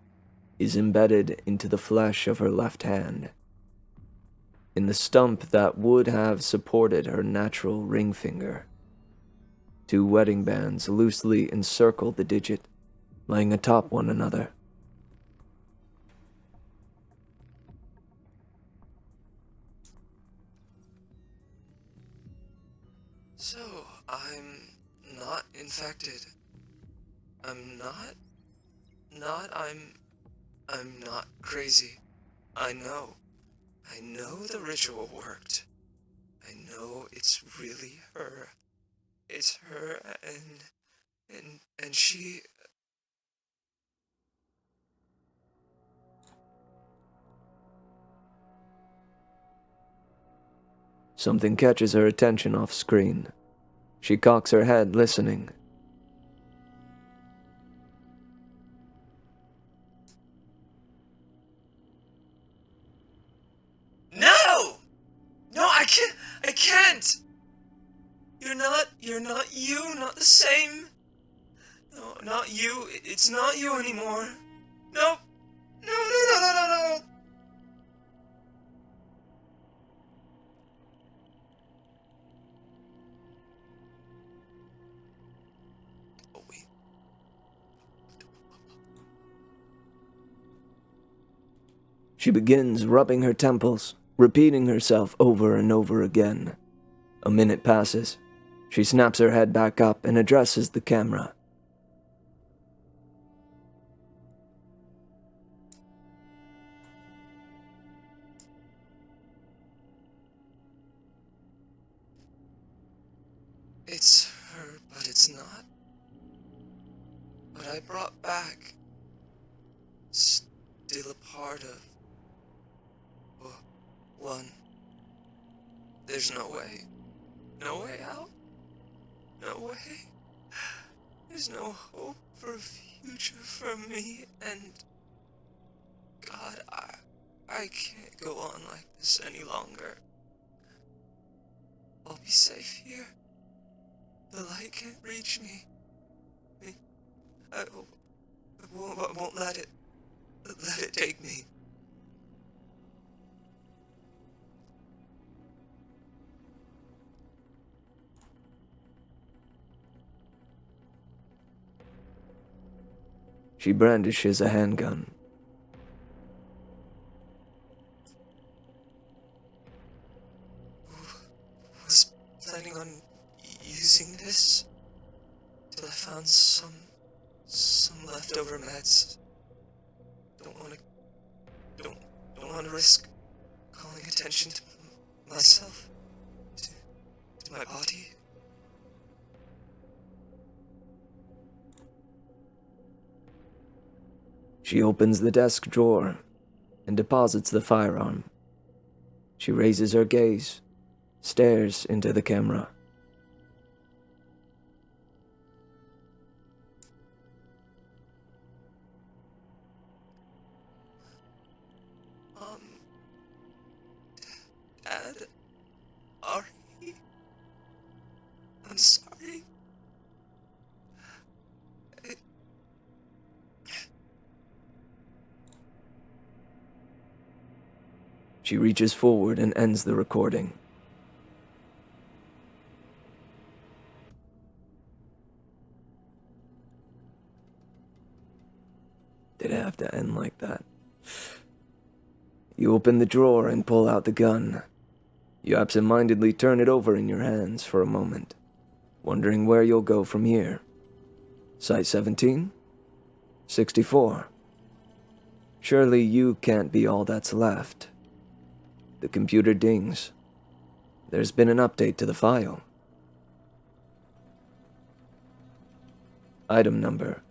A: is embedded into the flesh of her left hand. In the stump that would have supported her natural ring finger, 2 wedding bands loosely encircle the digit, laying atop one another.
B: So, I'm not infected. I'm not crazy. I know the ritual worked. I know it's really her. It's her and she...
A: Something catches her attention off screen. She cocks her head, listening.
B: No! No, I can't! You're not you, not the same. No, not you. It's not you anymore. Nope. No. Oh, wait.
A: She begins rubbing her temples, repeating herself over and over again. A minute passes. She snaps her head back up and addresses the camera.
B: It's her, but it's not. What I brought back, still a part of one. There's no way. No way out. No way. There's no hope for a future for me, and God, I can't go on like this any longer. I'll be safe here. The light can't reach me. I won't let it take me.
A: She brandishes a handgun.
B: Was planning on using this till I found some leftover meds. Don't want to risk calling attention to myself, to my body.
A: She opens the desk drawer and deposits the firearm. She raises her gaze, stares into the camera.
B: Dad, Ari, I'm sorry.
A: She reaches forward and ends the recording. Did it have to end like that? You open the drawer and pull out the gun. You absent-mindedly turn it over in your hands for a moment, wondering where you'll go from here. Site 17? 64. Surely you can't be all that's left. The computer dings. There's been an update to the file. Item number.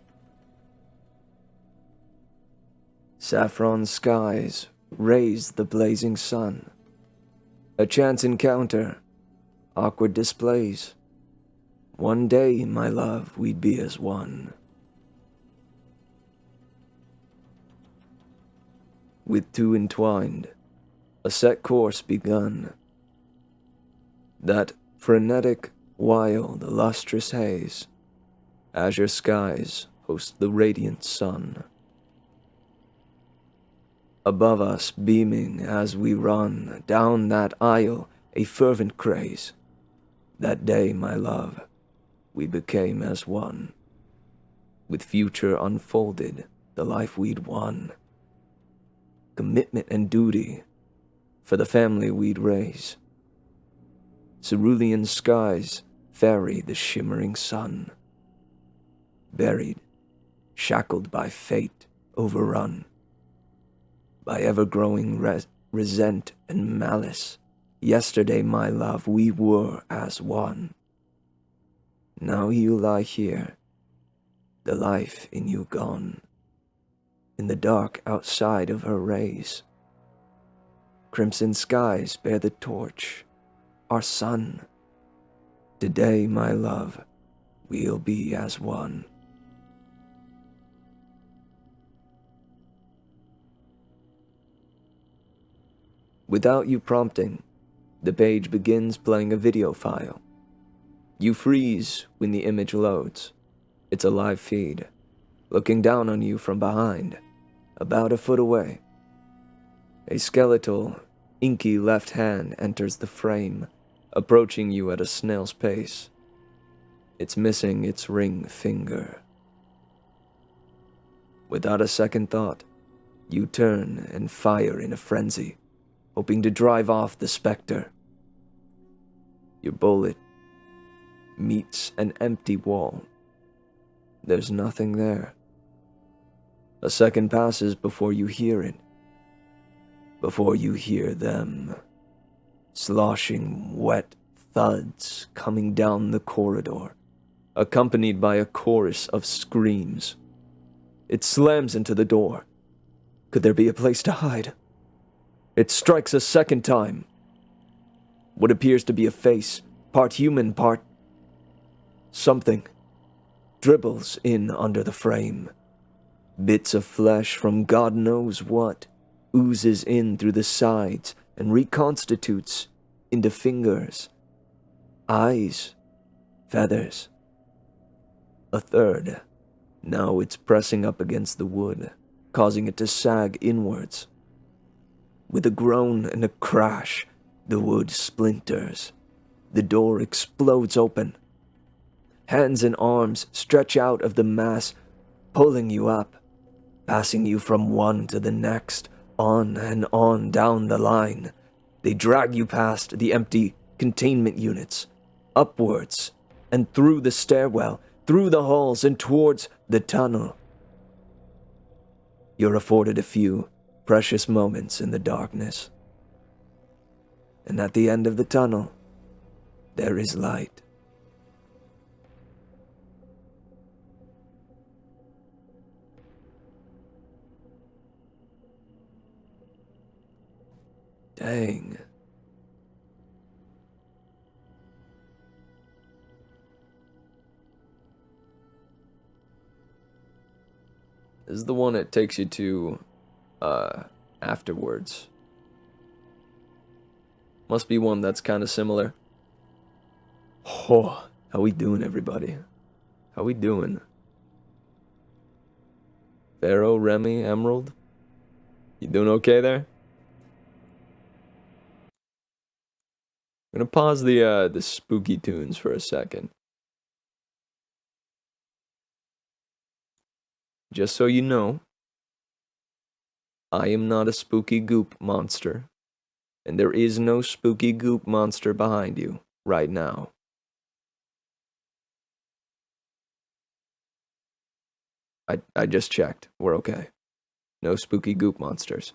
A: Saffron skies raise the blazing sun. A chance encounter. Awkward displays. One day, my love, we'd be as one. With two entwined, a set course begun. That frenetic, wild, lustrous haze, azure skies host the radiant sun. Above us beaming as we run down that aisle, a fervent craze. That day, my love, we became as one. With future unfolded, the life we'd won. Commitment and duty for the family we'd raise. Cerulean skies ferry the shimmering sun. Buried, shackled by fate, overrun. By ever-growing resent and malice. Yesterday, my love, we were as one. Now you lie here, the life in you gone. In the dark outside of her rays. Crimson skies bear the torch, our sun. Today, my love, we'll be as one. Without you prompting, the page begins playing a video file. You freeze when the image loads. It's a live feed, looking down on you from behind, about a foot away. A skeletal, inky left hand enters the frame, approaching you at a snail's pace. It's missing its ring finger. Without a second thought, you turn and fire in a frenzy, hoping to drive off the specter. Your bullet meets an empty wall. There's nothing there. A second passes before you hear it. Before you hear them. Sloshing, wet thuds coming down the corridor, accompanied by a chorus of screams. It slams into the door. Could there be a place to hide? It strikes a second time. What appears to be a face, part human, part something, dribbles in under the frame. Bits of flesh from God knows what oozes in through the sides and reconstitutes into fingers, eyes, feathers. A third. Now it's pressing up against the wood, causing it to sag inwards. With a groan and a crash, the wood splinters. The door explodes open. Hands and arms stretch out of the mass, pulling you up, passing you from one to the next, on and on down the line. They drag you past the empty containment units, upwards, and through the stairwell, through the halls, and towards the tunnel. You're afforded a few precious moments in the darkness. And at the end of the tunnel, there is light. Dang. This is the one that takes you to, afterwards. Must be one that's kind of similar. Oh, how we doing, everybody? How we doing? Pharaoh, Remy, Emerald? You doing okay there? I'm gonna pause the spooky tunes for a second. Just so you know, I am not a spooky goop monster, and there is no spooky goop monster behind you right now. I just checked. We're okay. No spooky goop monsters.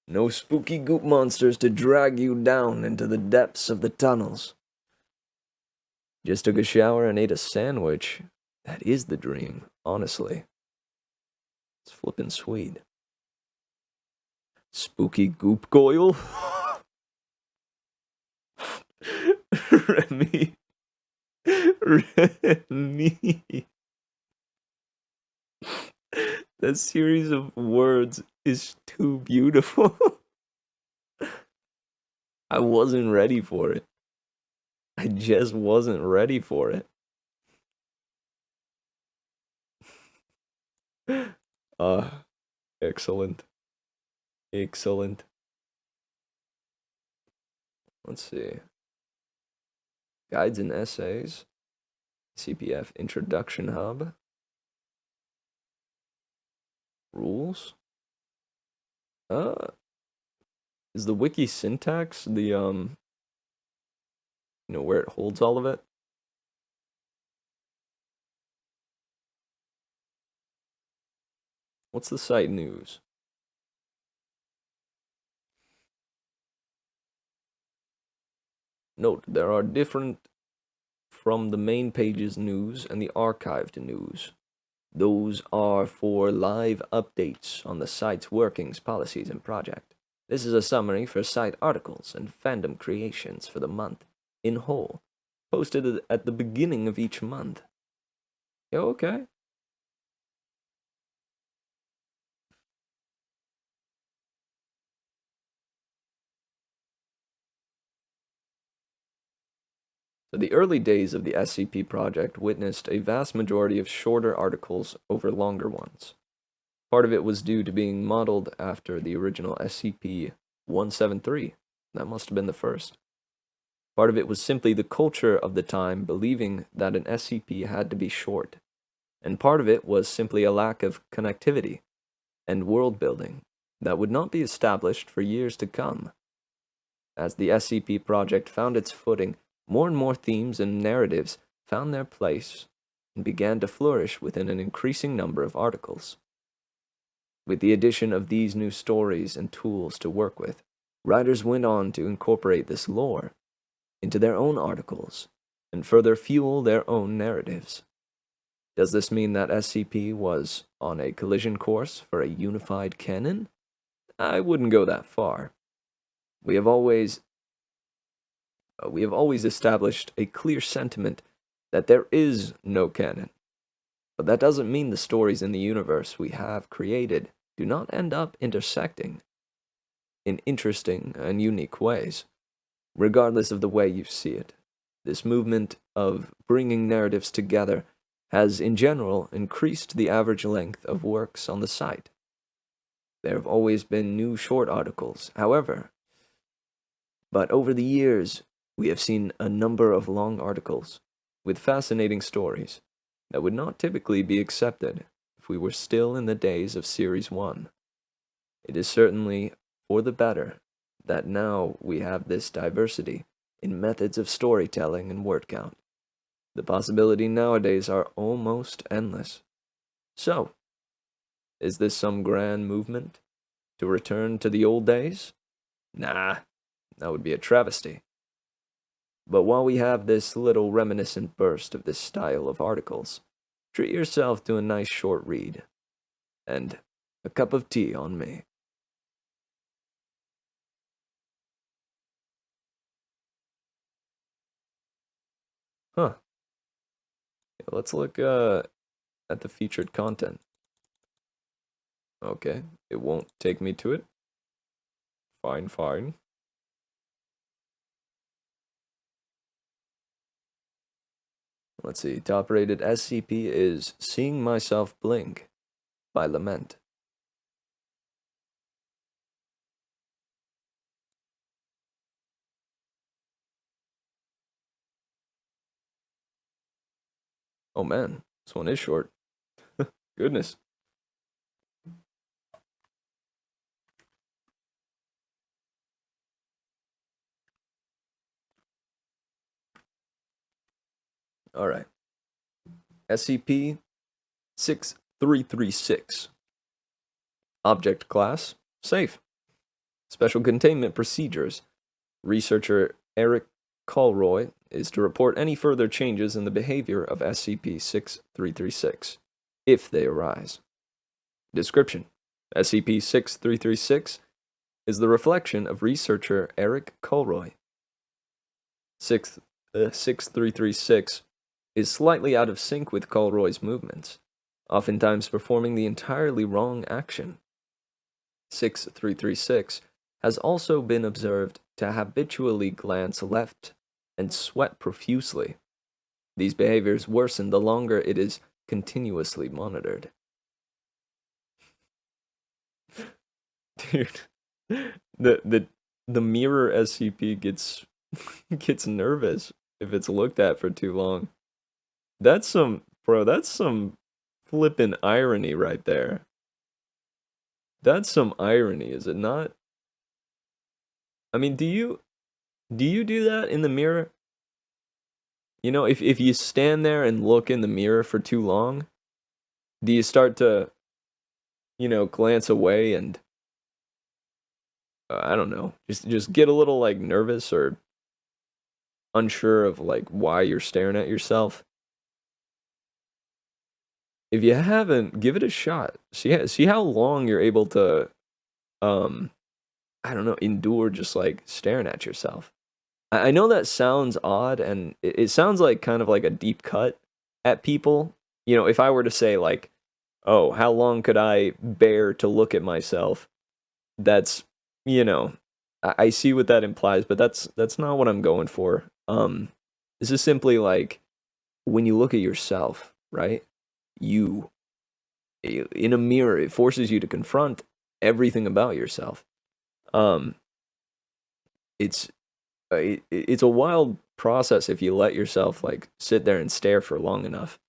A: No spooky goop monsters to drag you down into the depths of the tunnels. Just took a shower and ate a sandwich. That is the dream, honestly. It's flippin' sweet. Spooky goop goyle? Remy. Remy. That series of words is too beautiful. I wasn't ready for it. I just wasn't ready for it. Excellent. Excellent. Let's see. Guides and essays. CPF Introduction Hub. Rules. Is the wiki syntax the where it holds all of it? What's the site news? Note, there are different from the main page's news and the archived news. Those are for live updates on the site's workings, policies, and project. This is a summary for site articles and fandom creations for the month in whole, posted at the beginning of each month. Okay. So the early days of the SCP project witnessed a vast majority of shorter articles over longer ones. Part of it was due to being modeled after the original SCP-173. That must have been the first. Part of it was simply the culture of the time believing that an SCP had to be short. And part of it was simply a lack of connectivity and world building that would not be established for years to come. As the SCP project found its footing, more and more themes and narratives found their place and began to flourish within an increasing number of articles. With the addition of these new stories and tools to work with, writers went on to incorporate this lore into their own articles and further fuel their own narratives. Does this mean that SCP was on a collision course for a unified canon? I wouldn't go that far. We have always established a clear sentiment that there is no canon. But that doesn't mean the stories in the universe we have created do not end up intersecting in interesting and unique ways, regardless of the way you see it. This movement of bringing narratives together has, in general, increased the average length of works on the site. There have always been new short articles, however, but over the years, we have seen a number of long articles with fascinating stories that would not typically be accepted if we were still in the days of Series 1. It is certainly for the better that now we have this diversity in methods of storytelling and word count. The possibilities nowadays are almost endless. So, is this some grand movement to return to the old days? Nah, that would be a travesty. But while we have this little reminiscent burst of this style of articles, treat yourself to a nice short read, and a cup of tea on me. Huh. Let's look at the featured content. Okay, it won't take me to it. Fine, fine. Let's see, top rated SCP is Seeing Myself Blink by Lament. Oh man, this one is short. Goodness. All right. SCP-6336. Object Class: Safe. Special Containment Procedures: Researcher Eric Colroy is to report any further changes in the behavior of SCP-6336, if they arise. Description: SCP-6336 is the reflection of researcher Eric Colroy. 6336 is slightly out of sync with Colroy's movements, oftentimes performing the entirely wrong action. 6336 has also been observed to habitually glance left and sweat profusely. These behaviors worsen the longer it is continuously monitored. Dude, the mirror SCP gets nervous if it's looked at for too long. That's some flippin' irony right there. That's some irony, is it not? I mean, do you do that in the mirror? You know, if you stand there and look in the mirror for too long, do you start to, glance away and I don't know, just get a little like nervous or unsure of like why you're staring at yourself? If you haven't, give it a shot. See how long you're able to I don't know, endure just like staring at yourself. I know that sounds odd, and it sounds like kind of like a deep cut at people. You know, if I were to say like, oh, how long could I bear to look at myself? That's, I see what that implies, but that's not what I'm going for. This is simply like when you look at yourself, right? You in a mirror, it forces you to confront everything about yourself. It's it's a wild process if you let yourself like sit there and stare for long enough.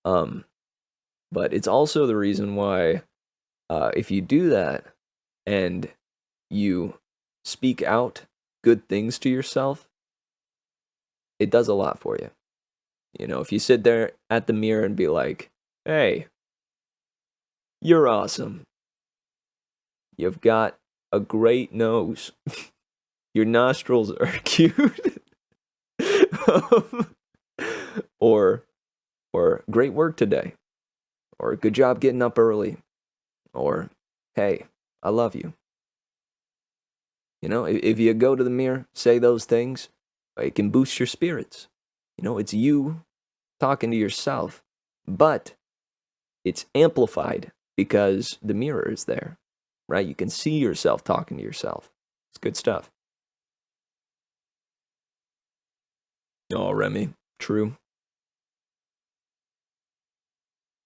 A: But it's also the reason why if you do that and you speak out good things to yourself, it does a lot for you. You know, if you sit there at the mirror and be like, hey, you're awesome. You've got a great nose. Your nostrils are cute. or great work today. Or good job getting up early. Or hey, I love you. You know, if you go to the mirror, say those things, it can boost your spirits. You know, it's you talking to yourself, but it's amplified because the mirror is there, right? You can see yourself talking to yourself. It's good stuff. Oh, Remy, true.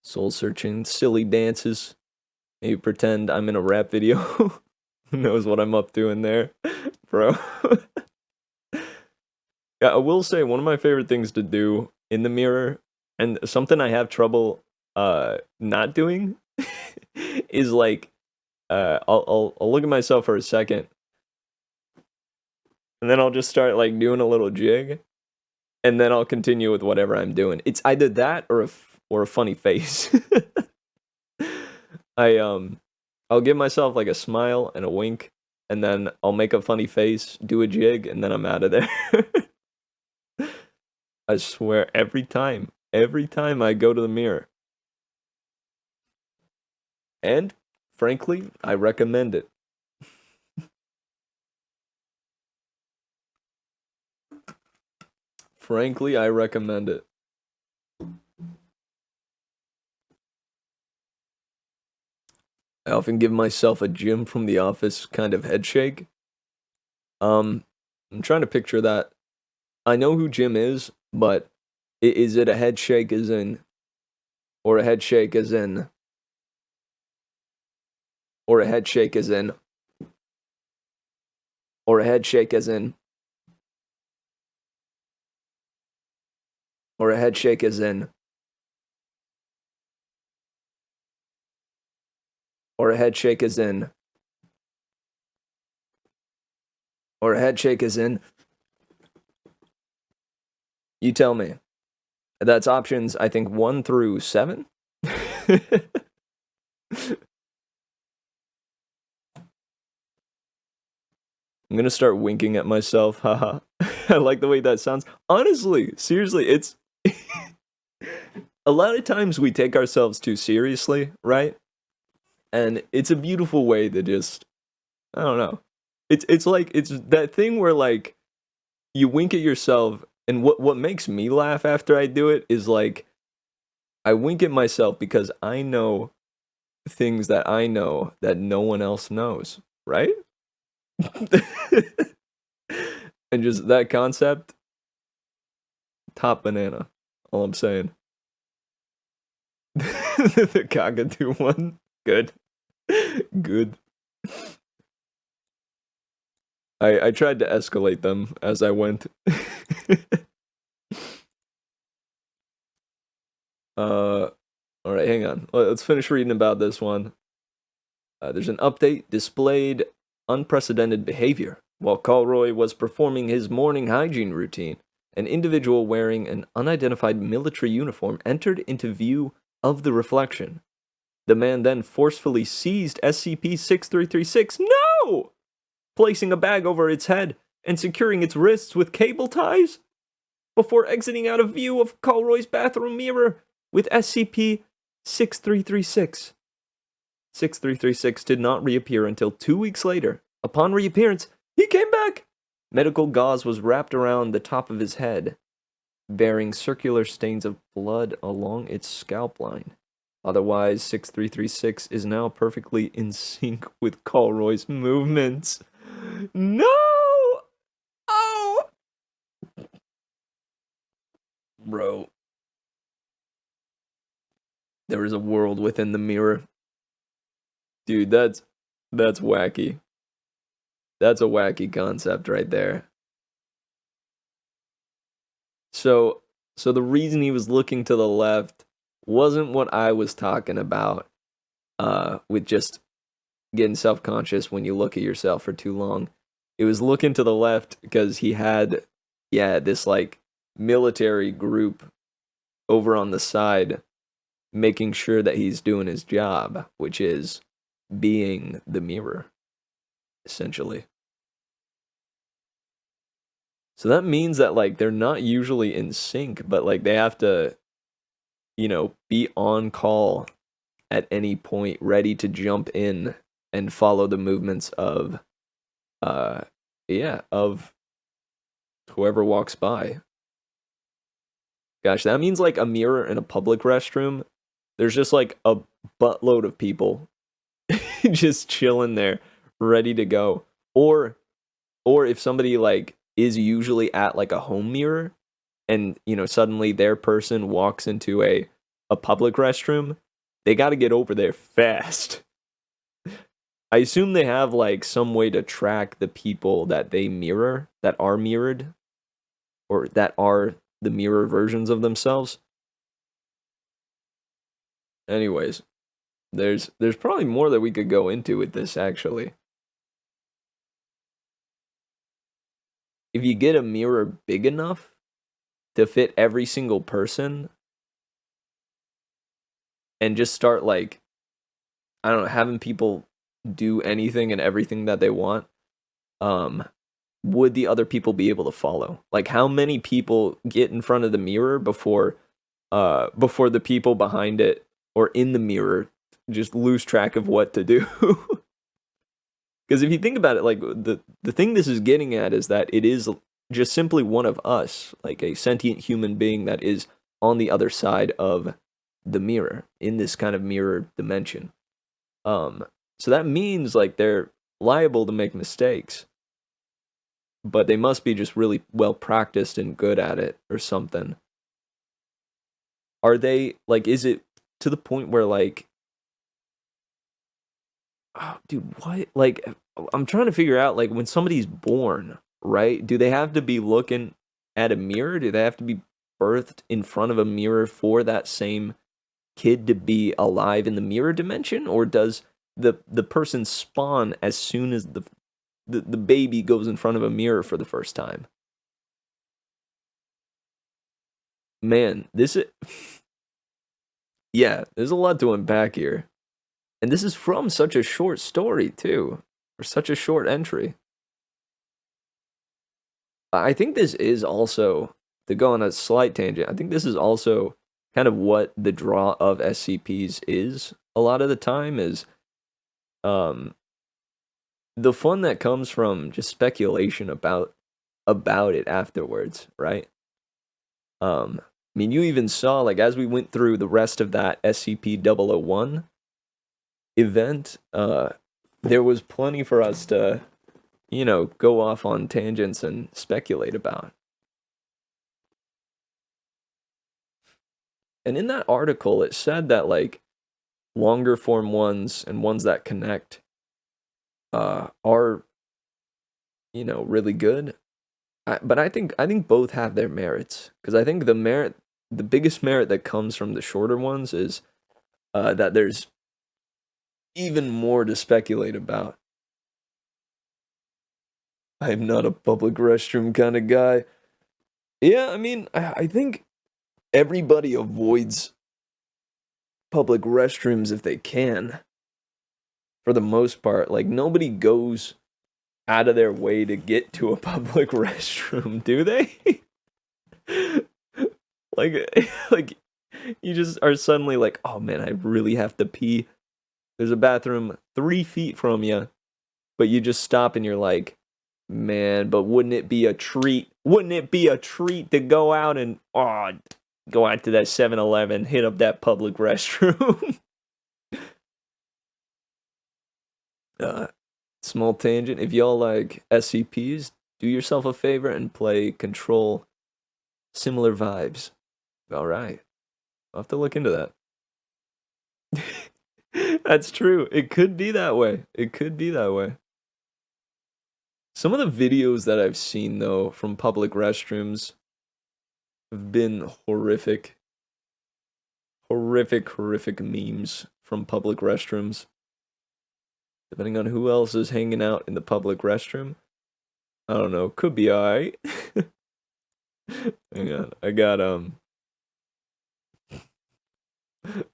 A: Soul searching, silly dances. Maybe pretend I'm in a rap video. Who knows what I'm up to in there, bro? Yeah, I will say one of my favorite things to do in the mirror, and something I have trouble not doing, is like I'll look at myself for a second, and then I'll just start like doing a little jig, and then I'll continue with whatever I'm doing. It's either that or a funny face. I'll give myself like a smile and a wink, and then I'll make a funny face, do a jig, and then I'm out of there. I swear, every time I go to the mirror. And, frankly, I recommend it. Frankly, I recommend it. I often give myself a Jim from The Office kind of head shake. I'm trying to picture that. I know who Jim is, but is it a head shake as in, or a head shake as in, or a head shake as in, or a head shake as in, or a head shake as in, or a head shake as in, or a head shake as in? You tell me. That's options, I think, 1 through 7. I'm gonna start winking at myself, haha. I like the way that sounds. Honestly, seriously, it's a lot of times we take ourselves too seriously, right? And it's a beautiful way to just, I don't know. It's like it's that thing where like you wink at yourself, and what makes me laugh after I do it is like I wink at myself because I know things that I know that no one else knows, right? And just that concept, top banana. All I'm saying. The cockatoo one. Good. Good. I tried to escalate them as I went. Alright, hang on. Let's finish reading about this one. There's an update displayed unprecedented behavior. While Colroy was performing his morning hygiene routine, an individual wearing an unidentified military uniform entered into view of the reflection. The man then forcefully seized SCP-6336, no! Placing a bag over its head and securing its wrists with cable ties, before exiting out of view of Colroy's bathroom mirror with SCP-6336. 6336 did not reappear until 2 weeks later. Upon reappearance, he came back! Medical gauze was wrapped around the top of his head, bearing circular stains of blood along its scalp line. Otherwise, 6336 is now perfectly in sync with Colroy's movements. No! Oh! Bro. There is a world within the mirror. Dude, that's wacky. That's a wacky concept right there. So the reason he was looking to the left wasn't what I was talking about, with just getting self-conscious when you look at yourself for too long. It was looking to the left because he had, this like military group over on the side making sure that he's doing his job, which is being the mirror, essentially. So that means that like they're not usually in sync, but like they have to, be on call at any point, ready to jump in and follow the movements of of whoever walks by. Gosh, that means like a mirror in a public restroom. There's just like a buttload of people just chilling there, ready to go. Or if somebody like is usually at like a home mirror and suddenly their person walks into a public restroom, they got to get over there fast. I assume they have like some way to track the people that they mirror, that are mirrored, or that are the mirror versions of themselves. Anyways, there's probably more that we could go into with this actually. If you get a mirror big enough to fit every single person and just start like, I don't know, having people do anything and everything that they want, would the other people be able to follow? Like how many people get in front of the mirror before the people behind it or in the mirror just lose track of what to do? Because if you think about it, like the thing this is getting at is that it is just simply one of us, like a sentient human being that is on the other side of the mirror in this kind of mirror dimension. So that means like they're liable to make mistakes, but they must be just really well practiced and good at it or something. Are they like? Is it to the point where like? Oh, dude, what? Like, I'm trying to figure out, like, when somebody's born, right? Do they have to be looking at a mirror? Do they have to be birthed in front of a mirror for that same kid to be alive in the mirror dimension? Or does the person spawn as soon as the baby goes in front of a mirror for the first time? man, this is yeah, there's a lot to unpack here. And this is from such a short story too, or such a short entry. I think this is also, to go on a slight tangent, I think this is also kind of what the draw of SCPs is a lot of the time is um the fun that comes from just speculation about it afterwards, right? I mean, you even saw, like, as we went through the rest of that SCP-001 event, there was plenty for us to, go off on tangents and speculate about. And in that article, it said that, like, longer form ones and ones that connect are, really good. But I think both have their merits, because I think the biggest merit that comes from the shorter ones is that there's even more to speculate about. I'm not a public restroom kind of guy. Yeah, I mean, I think everybody avoids public restrooms if they can, for the most part. Like, nobody goes out of their way to get to a public restroom, do they? like you just are suddenly like, oh man, I really have to pee. There's a bathroom 3 feet from you, but you just stop and you're like, man, but wouldn't it be a treat? Wouldn't it be a treat to go out and go out to that 7-Eleven, hit up that public restroom? Small tangent. If y'all like SCPs, do yourself a favor and play Control. Similar vibes. All right. I'll have to look into that. That's true. It could be that way. It could be that way. Some of the videos that I've seen, though, from public restrooms have been horrific. Horrific memes from public restrooms. Depending on who else is hanging out in the public restroom. I don't know. Could be alright. Hang on.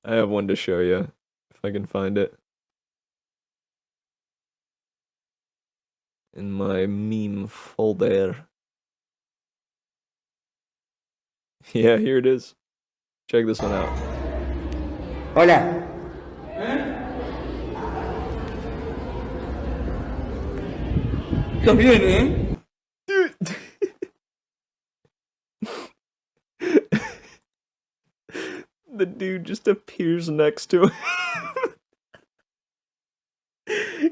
A: I have one to show you, if I can find it. In my meme folder. Yeah, here it is. Check this one out.
D: Hola. ¿Estás bien, eh?
A: The dude just appears next to him.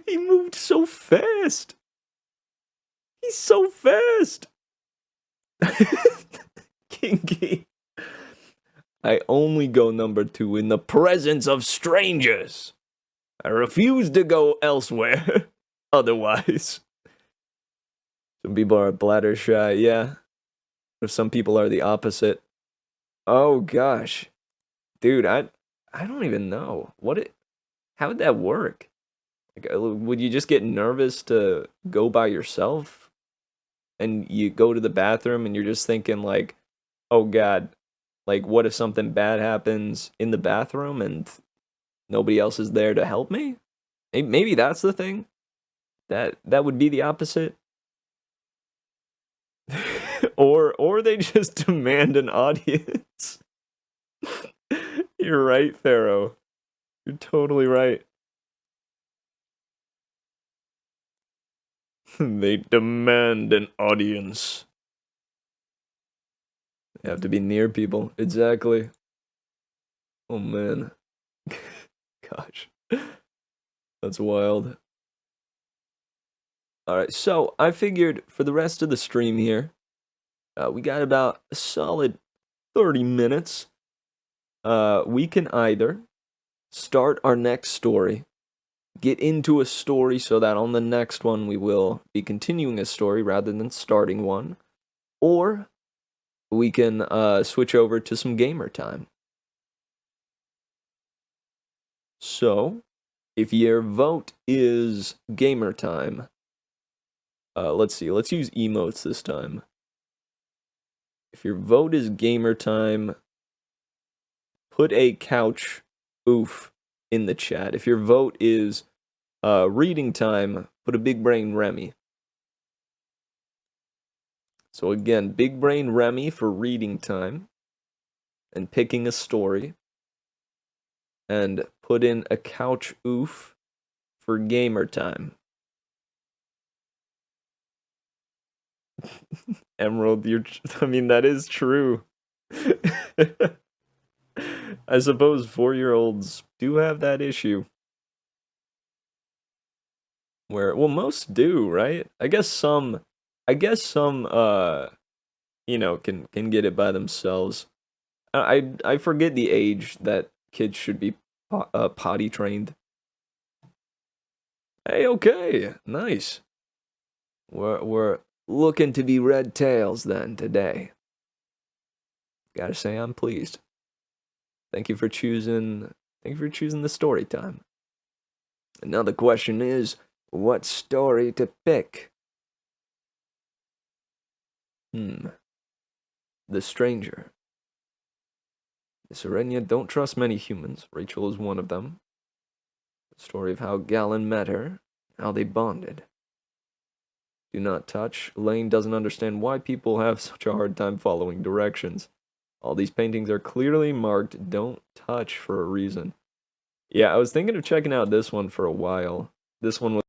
A: He moved so fast. He's so fast. Kinky. I only go number 2 in the presence of strangers. I refuse to go elsewhere otherwise. Some people are bladder shy, yeah. If some people are the opposite. Oh gosh. Dude, I don't even know. How would that work? Like, would you just get nervous to go by yourself? And you go to the bathroom and you're just thinking like, oh god, like what if something bad happens in the bathroom and nobody else is there to help me? Maybe that's the thing. That would be the opposite. or they just demand an audience. You're right, Pharaoh. You're totally right. They demand an audience. They have to be near people. Exactly. Oh man. Gosh. That's wild. Alright, so I figured for the rest of the stream here, we got about a solid 30 minutes. We can either start our next story, get into a story so that on the next one we will be continuing a story rather than starting one, or we can switch over to some gamer time. So, if your vote is gamer time, let's see, let's use emotes this time. If your vote is gamer time, put a couch oof in the chat. If your vote is reading time, put a big brain Remy. So again, big brain Remy for reading time and picking a story. And put in a couch oof for gamer time. Emerald, I mean, that is true. I suppose 4-year-olds do have that issue. Well, most do, right? I guess some, you know, can get it by themselves. I forget the age that kids should be potty trained. Hey, okay, nice. We're looking to be red tails then today. Gotta say I'm pleased. Thank you for choosing the story time. And now the question is, what story to pick? The Stranger. Serenia don't trust many humans. Rachel is one of them. The story of how Galen met her, how they bonded. Do not touch. Lane doesn't understand why people have such a hard time following directions. All these paintings are clearly marked don't touch for a reason. Yeah, I was thinking of checking out this one for a while. This one was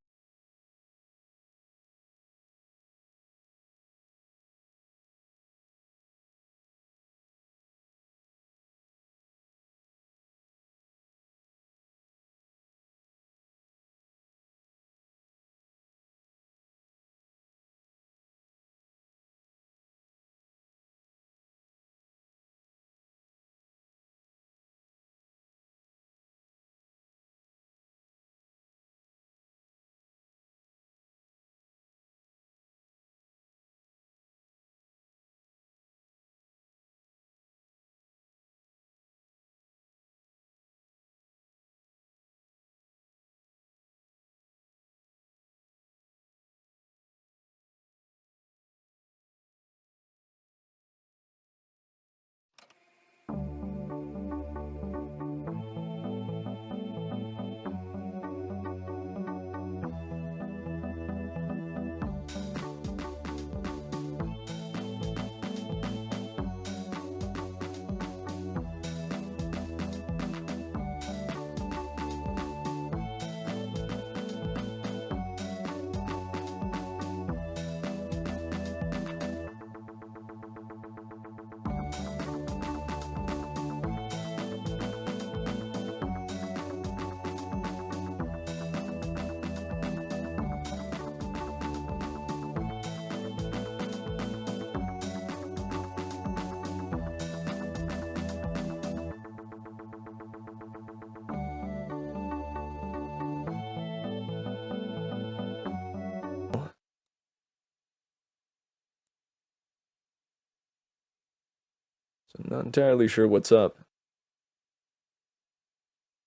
A: So I'm not entirely sure what's up.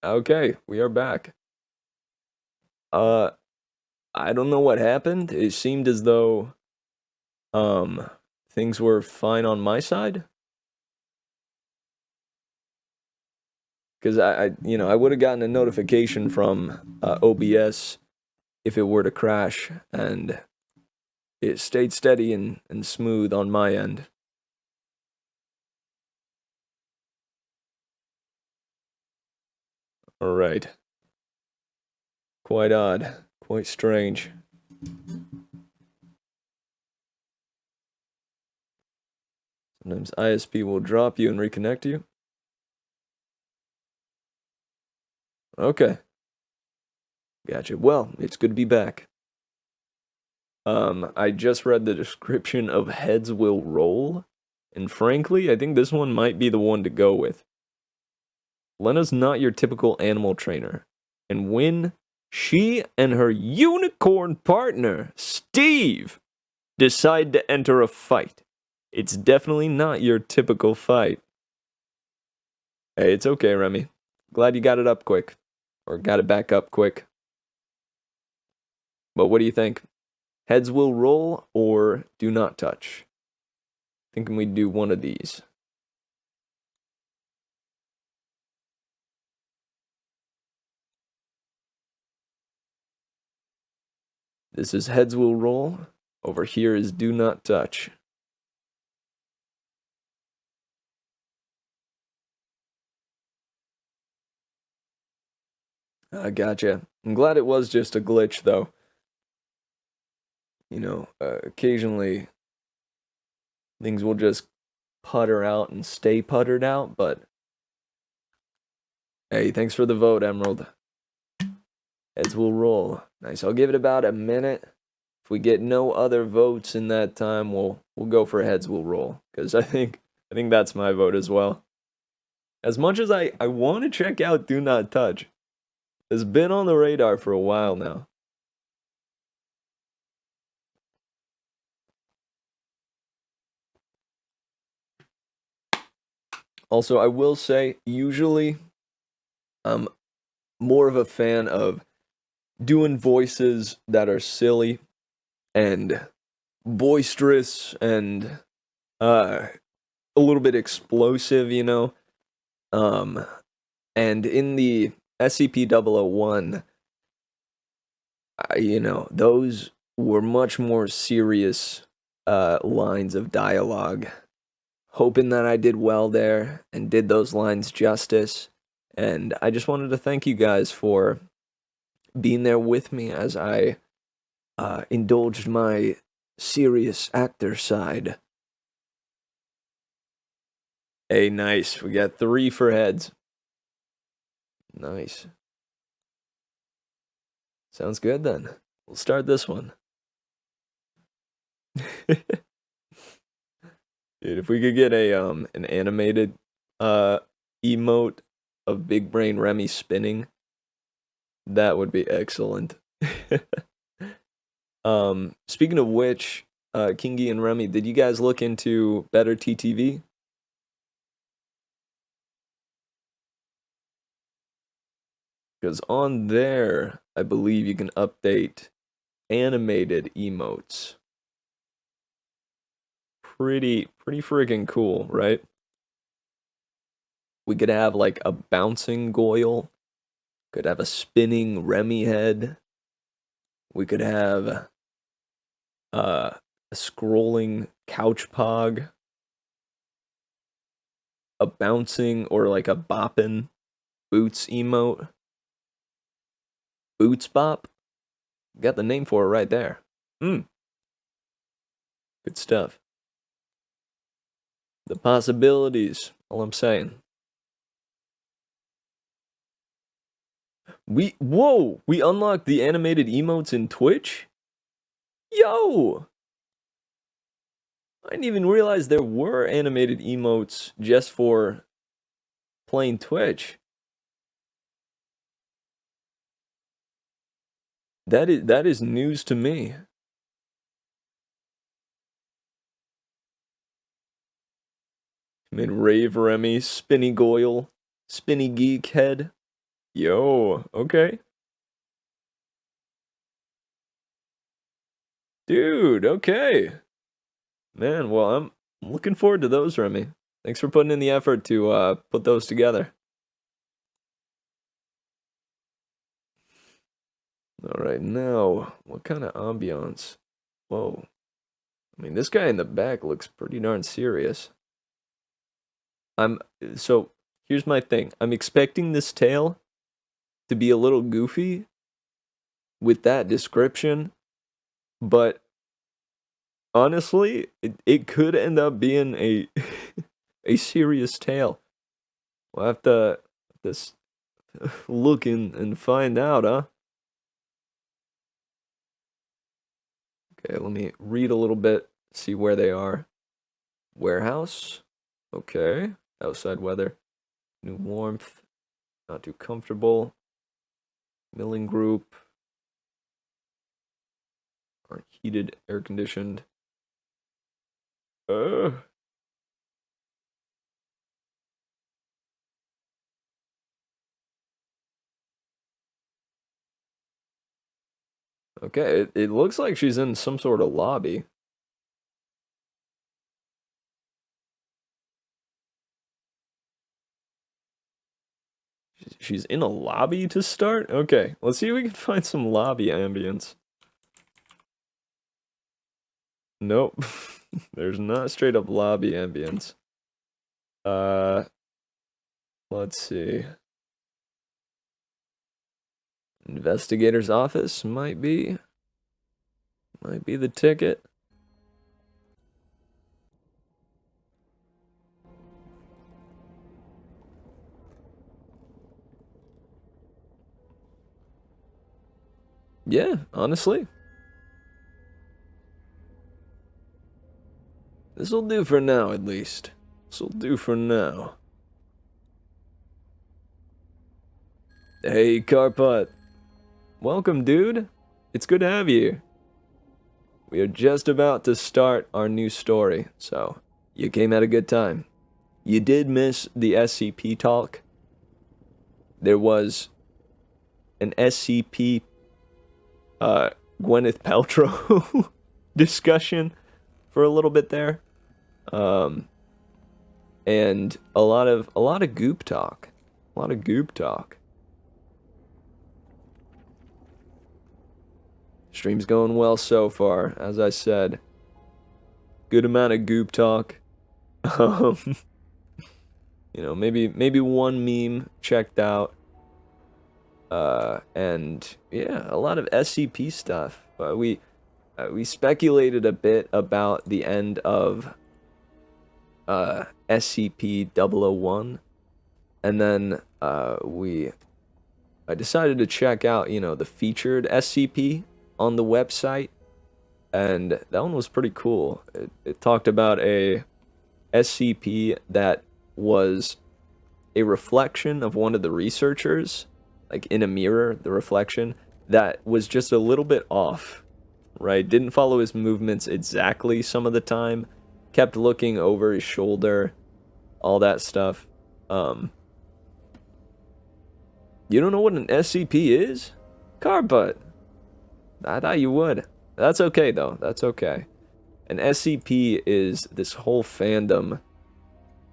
A: Okay, we are back. I don't know what happened. It seemed as though things were fine on my side. Because I would have gotten a notification from OBS if it were to crash, and it stayed steady and smooth on my end. Alright. Quite odd. Quite strange. Sometimes ISP will drop you and reconnect you. Okay. Gotcha. Well, it's good to be back. I just read the description of Heads Will Roll, and frankly, I think this one might be the one to go with. Lena's not your typical animal trainer, and when she and her unicorn partner, Steve, decide to enter a fight, it's definitely not your typical fight. Hey, it's okay, Remy. Glad you got it up quick. Or got it back up quick. But what do you think? Heads will roll or do not touch? thinking we'd do one of these. This is heads will roll. Over here is do not touch. I gotcha. I'm glad it was just a glitch, though. You know, occasionally things will just putter out and stay puttered out, but hey, thanks for the vote, Emerald. Heads will roll. Nice. I'll give it about a minute. If we get no other votes in that time, we'll go for heads will roll, because I think that's my vote as well. As much as I want to check out Do Not Touch, it's been on the radar for a while now. Also, I will say, usually, I'm more of a fan of doing voices that are silly and boisterous and a little bit explosive, you know. And in the SCP-001, you know, those were much more serious lines of dialogue. Hoping that I did well there and did those lines justice. And I just wanted to thank you guys for being there with me as I indulged my serious actor side. Hey, nice. We got 3 for heads. Nice. Sounds good then. We'll start this one. Dude, if we could get a an animated emote of Big Brain Remy spinning, that would be excellent. Speaking of which, Kingy and Remy, did you guys look into Better TTV? Because on there, I believe you can update animated emotes. Pretty freaking cool, right? We could have like a bouncing Goyle. Could have a spinning Remy head. We could have a scrolling couch pog. A bouncing or like a boppin' boots emote. Boots bop. Got the name for it right there. Good stuff. The possibilities, all I'm saying. We unlocked the animated emotes in Twitch? Yo! I didn't even realize there were animated emotes just for playing Twitch. That is news to me. I mean, Rave Remy, Spinny Goyle, Spinny Geek Head. Yo, okay. Dude, okay. Man, well, I'm looking forward to those, Remy. Thanks for putting in the effort to put those together. Alright, now, what kind of ambiance? Whoa. I mean, this guy in the back looks pretty darn serious. So, here's my thing. I'm expecting this tale to be a little goofy with that description, but honestly, it could end up being a a serious tale. We'll have to just look and find out, huh? Okay, let me read a little bit, see where they are. Warehouse. Okay. Outside weather. New warmth. Not too comfortable. Milling group. Aren't heated, air conditioned. Okay, it looks like she's in some sort of lobby. She's in a lobby to start? Okay, let's see if we can find some lobby ambience. Nope. There's not straight up lobby ambience. Let's see. Investigator's office might be the ticket. Yeah, honestly. This'll do for now, at least. This'll do for now. Hey, Carput. Welcome, dude. It's good to have you here. We are just about to start our new story, so you came at a good time. You did miss the SCP talk. There was an SCP Gwyneth Paltrow discussion for a little bit there. And a lot of goop talk. A lot of goop talk. Stream's going well so far, as I said. Good amount of goop talk. Maybe one meme checked out. And yeah, a lot of SCP stuff. We speculated a bit about the end of SCP-001, and then I decided to check out, the featured SCP on the website, and that one was pretty cool. It talked about a SCP that was a reflection of one of the researchers, like in a mirror, the reflection, that was just a little bit off, right? Didn't follow his movements exactly some of the time, kept looking over his shoulder, all that stuff. You don't know what an SCP is? Carbutt. I thought you would. That's okay, though. That's okay. An SCP is this whole fandom.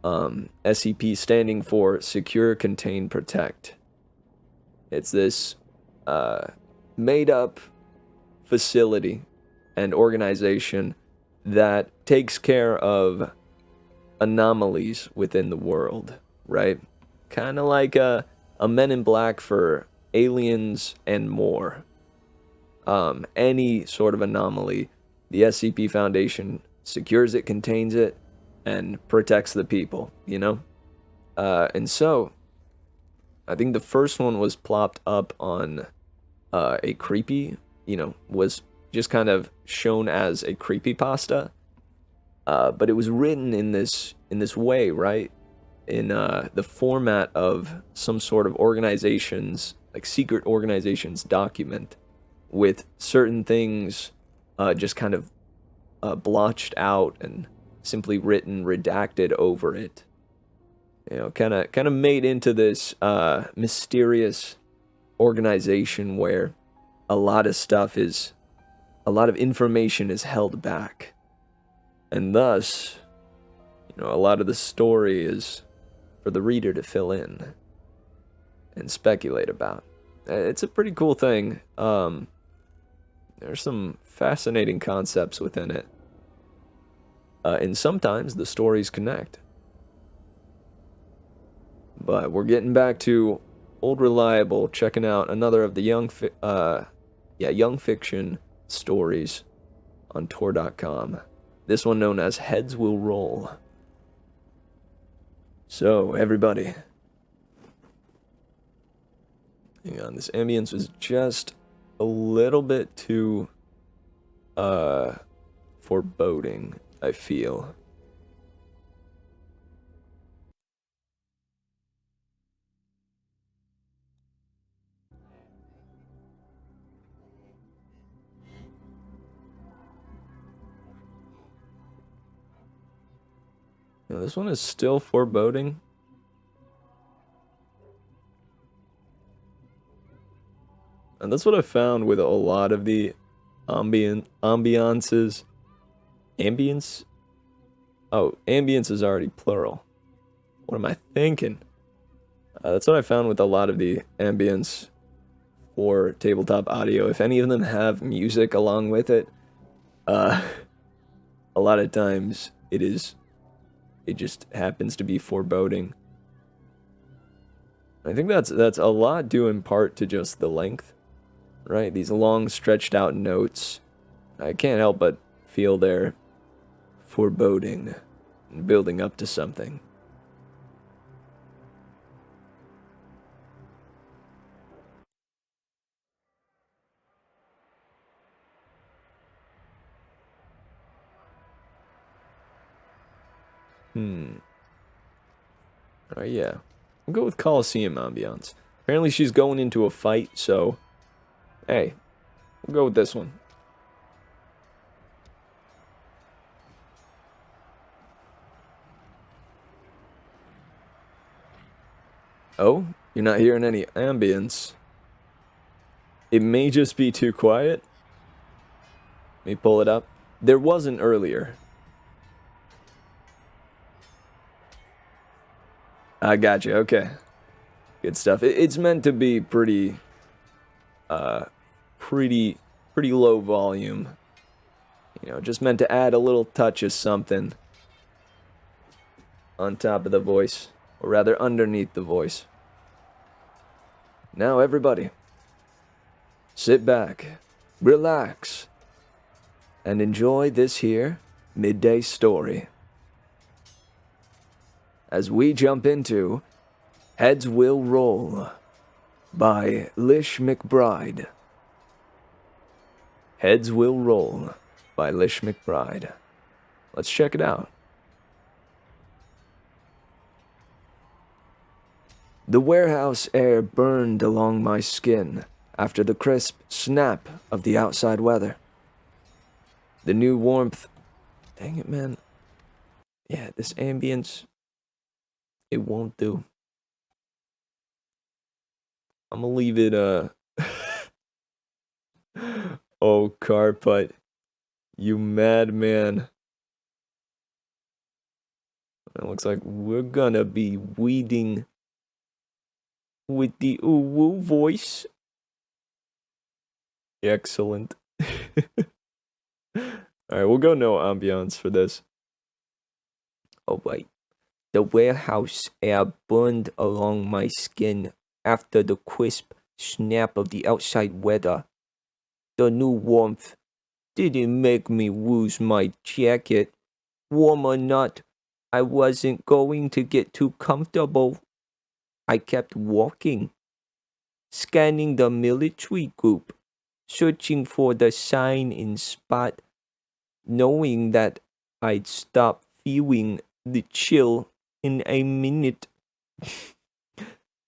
A: SCP standing for Secure, Contain, Protect. It's this made-up facility and organization that takes care of anomalies within the world, right? Kind of like a Men in Black for aliens and more. Any sort of anomaly, the SCP Foundation secures it, contains it, and protects the people, And so, I think the first one was plopped up on a creepy, was just kind of shown as a creepypasta. But it was written in this way, right? In the format of some sort of organization's, like secret organization's document, with certain things just kind of blotched out and simply written, redacted over it. Kind of made into this mysterious organization where a lot of information is held back. And thus, a lot of the story is for the reader to fill in and speculate about. It's a pretty cool thing. There's some fascinating concepts within it. And sometimes the stories connect. But we're getting back to Old Reliable, checking out another of the young fiction stories on Tor.com. This one known as Heads Will Roll. So, everybody. Hang on, this ambience was just a little bit too foreboding, I feel. This one is still foreboding. And that's what I found with a lot of the ambiances. Ambience? Oh, ambience is already plural. What am I thinking? That's what I found with a lot of the ambience for tabletop audio. If any of them have music along with it, a lot of times it just happens to be foreboding. I think that's a lot due in part to just the length, right? These long stretched out notes. I can't help but feel their foreboding and building up to something. Yeah. We'll go with Coliseum ambiance. Apparently she's going into a fight, so... Hey, we'll go with this one. Oh, you're not hearing any ambience. It may just be too quiet. Let me pull it up. There wasn't earlier. I got you. Okay. Good stuff. It's meant to be pretty low volume. You know, just meant to add a little touch of something on top of the voice, or rather underneath the voice. Now everybody, sit back, relax, and enjoy this here midday story. As we jump into Heads Will Roll by Lish McBride. Heads Will Roll by Lish McBride. Let's check it out. The warehouse air burned along my skin after the crisp snap of the outside weather. The new warmth... Dang it, man. Yeah, this ambience... It won't do. I'm gonna leave it, Oh, Carput. You madman. It looks like we're gonna be weeding with the ooh-woo voice. Excellent. Alright, we'll go no ambiance for this. Oh, wait. The warehouse air burned along my skin after the crisp snap of the outside weather. The new warmth didn't make me lose my jacket. Warm or not, I wasn't going to get too comfortable. I kept walking, scanning the military group, searching for the sign in spot, knowing that I'd stop feeling the chill in a minute.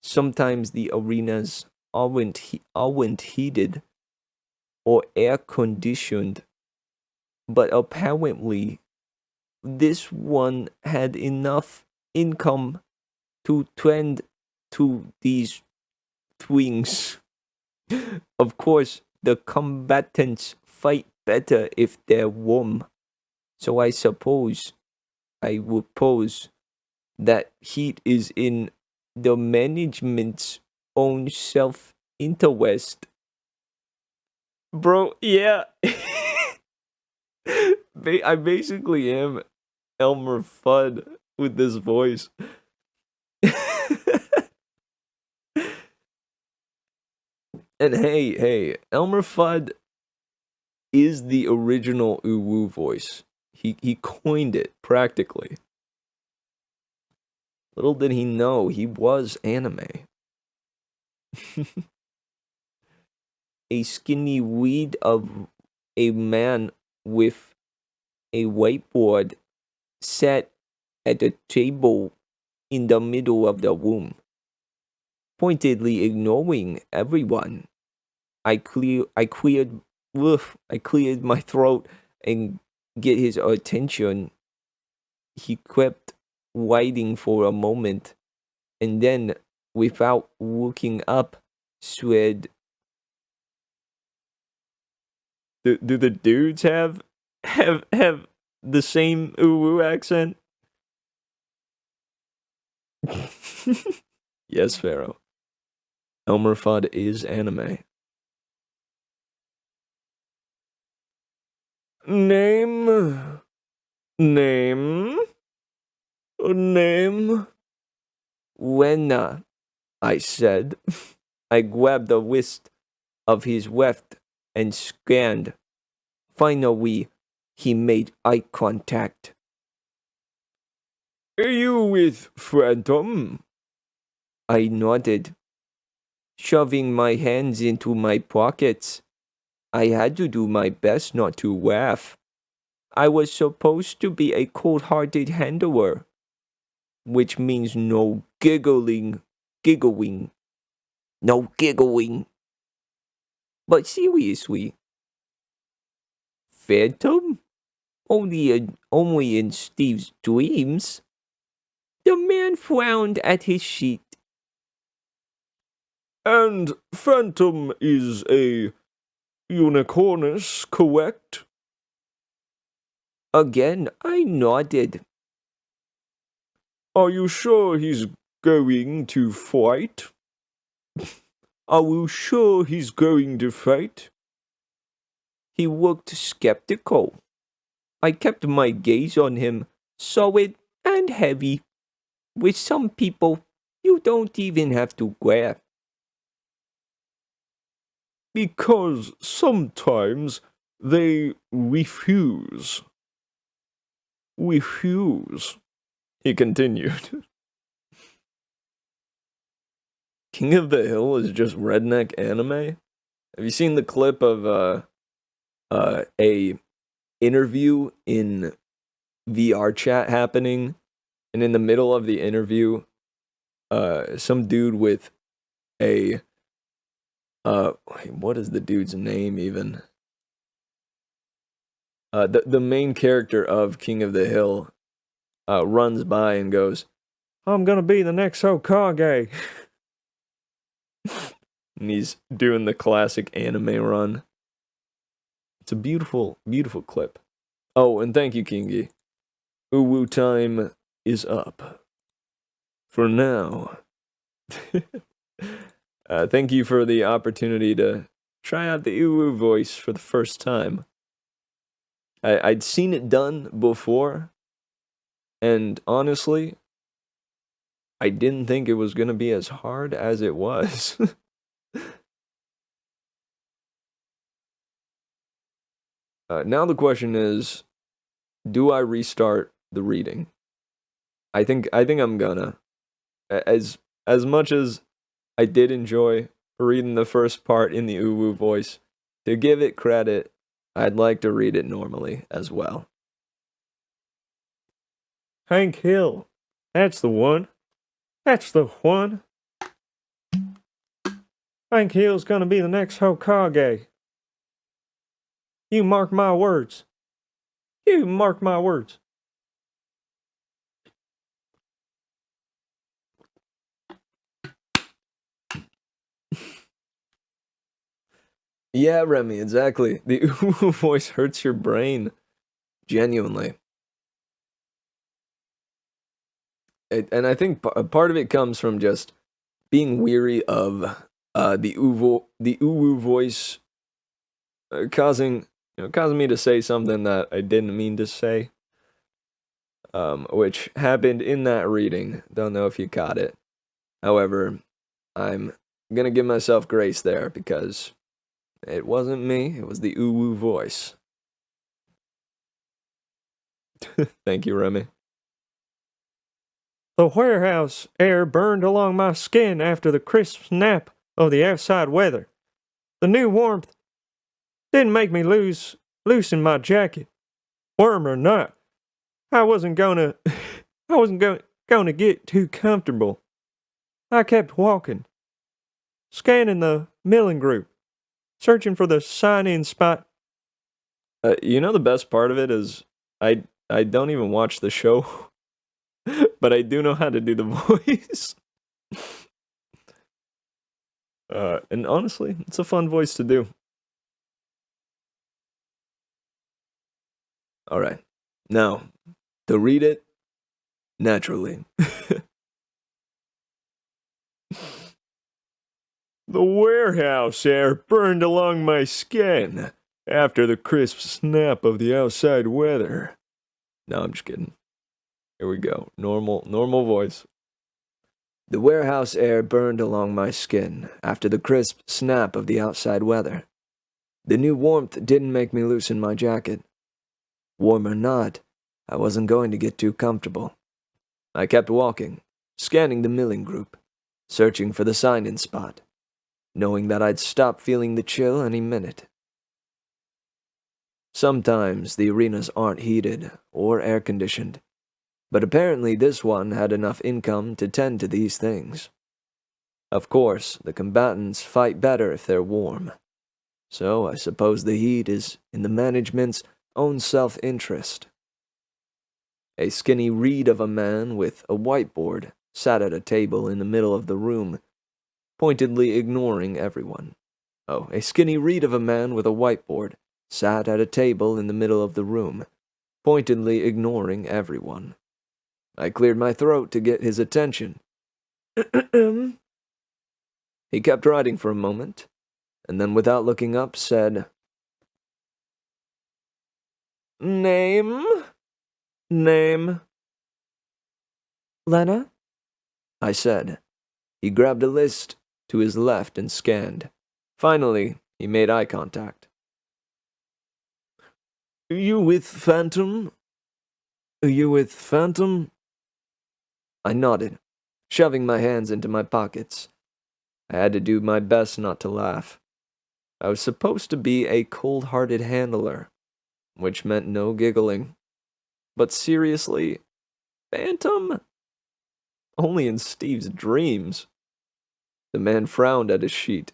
A: Sometimes the arenas aren't heated or air conditioned, but apparently this one had enough income to tend to these things. Of course, the combatants fight better if they're warm, so I suppose I would pose that heat is in the management's own self-interest. Bro, yeah. I basically am Elmer Fudd with this voice. And hey, Elmer Fudd is the original uwu voice. He coined it, practically. Little did he know, he was anime. A skinny weed of a man with a whiteboard sat at a table in the middle of the room, pointedly ignoring everyone. I cleared my throat and get his attention. He kept waiting for a moment, and then, without looking up, said, Do the dudes have the same uwu accent? Yes, Pharaoh. Elmer Fudd is anime. Name. Name. Name. When I said. I grabbed the wrist of his left and scanned. Finally, he made eye contact. Are you with Phantom? I nodded, shoving my hands into my pockets. I had to do my best not to laugh. I was supposed to be a cold-hearted handler, which means no giggling. No giggling. But seriously, Phantom? Only in Steve's dreams. The man frowned at his sheet. And Phantom is a unicornus, correct? Again, I nodded. Are you sure he's going to fight? Are you sure he's going to fight? He looked skeptical. I kept my gaze on him, solid and heavy. With some people, you don't even have to glare. Because sometimes they refuse. Refuse, he continued. King of the Hill is just redneck anime? Have you seen the clip of a interview in VR chat happening? And in the middle of the interview, some dude with a what is the dude's name even? The main character of King of the Hill runs by and goes, I'm gonna be the next Hokage. And he's doing the classic anime run. It's a beautiful, beautiful clip. Oh, and thank you, Kingi. Uwu time is up. For now. Thank you for the opportunity to try out the Uwu voice for the first time. I'd seen it done before, and honestly, I didn't think it was going to be as hard as it was. Now the question is, do I restart the reading? I think I'm gonna. As much as I did enjoy reading the first part in the Uwu voice, to give it credit, I'd like to read it normally as well. Hank Hill. That's the one. That's the one. Hank Hill's gonna be the next Hokage. You mark my words. You mark my words. Yeah, Remy, exactly. The Uwu voice hurts your brain. Genuinely. And I think part of it comes from just being weary of the Uwu voice causing me to say something that I didn't mean to say, which happened in that reading. Don't know if you caught it. However, I'm gonna give myself grace there because it wasn't me. It was the Uwu voice. Thank you, Remy. The warehouse air burned along my skin after the crisp snap of the outside weather. The new warmth didn't make me loosen my jacket. Warm or not, I wasn't gonna get too comfortable. I kept walking, scanning the milling group, searching for the sign-in spot. The best part of it is I don't even watch the show, but I do know how to do the voice. And honestly, it's a fun voice to do. Alright, now, to read it naturally. The warehouse air burned along my skin after the crisp snap of the outside weather. No, I'm just kidding. Here we go. Normal voice. The warehouse air burned along my skin after the crisp snap of the outside weather. The new warmth didn't make me loosen my jacket. Warm or not, I wasn't going to get too comfortable. I kept walking, scanning the milling group, searching for the sign-in spot, knowing that I'd stop feeling the chill any minute. Sometimes the arenas aren't heated or air-conditioned, but apparently this one had enough income to tend to these things. Of course, the combatants fight better if they're warm, so I suppose the heat is in the management's own self-interest. A skinny reed of a man with a whiteboard sat at a table in the middle of the room, pointedly ignoring everyone. A skinny reed of a man with a whiteboard sat at a table in the middle of the room, pointedly ignoring everyone. I cleared my throat to get his attention. He kept writing for a moment, and then without looking up said, Name? Lena? I said. He grabbed a list to his left and scanned. Finally, he made eye contact. You with Phantom? I nodded, shoving my hands into my pockets. I had to do my best not to laugh. I was supposed to be a cold-hearted handler, which meant no giggling. But seriously, Phantom? Only in Steve's dreams. The man frowned at his sheet.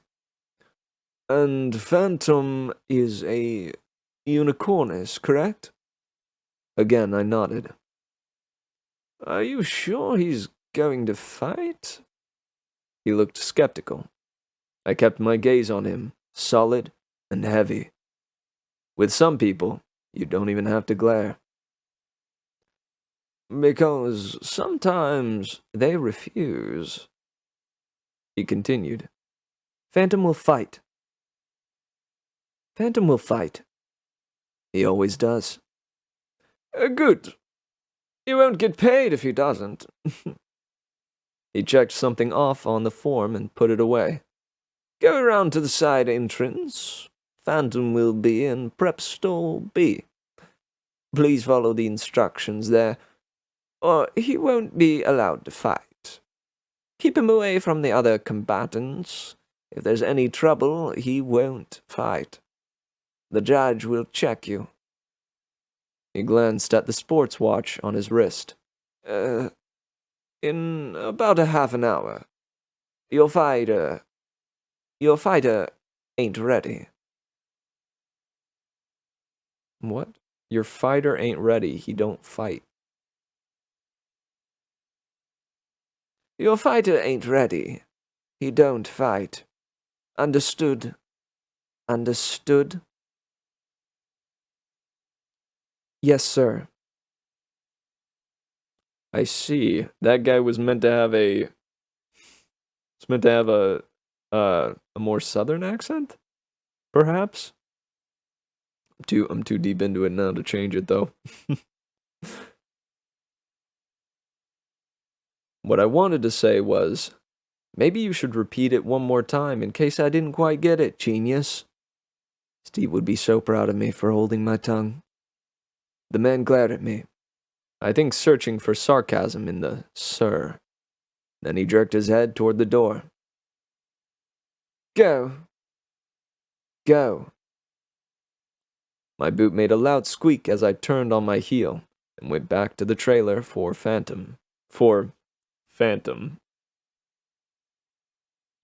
A: And Phantom is a unicornus, correct? Again, I nodded. Are you sure he's going to fight? He looked skeptical. I kept my gaze on him, solid and heavy. With some people, you don't even have to glare. Because sometimes they refuse. He continued. Phantom will fight. He always does. Good. You won't get paid if he doesn't. He checked something off on the form and put it away. Go around to the side entrance. Phantom will be in prep stall B. Please follow the instructions there, or he won't be allowed to fight. Keep him away from the other combatants. If there's any trouble, he won't fight. The judge will check you. He glanced at the sports watch on his wrist. In about a half an hour. Your fighter ain't ready. What? Your fighter ain't ready, he don't fight. Your fighter ain't ready, he don't fight. Understood? Yes, sir. I see. That guy was meant to have a more southern accent? Perhaps? I'm too deep into it now to change it though. What I wanted to say was, maybe you should repeat it one more time in case I didn't quite get it, genius. Steve would be so proud of me for holding my tongue. The man glared at me, I think searching for sarcasm in the sir. Then he jerked his head toward the door. Go. My boot made a loud squeak as I turned on my heel and went back to the trailer for Phantom.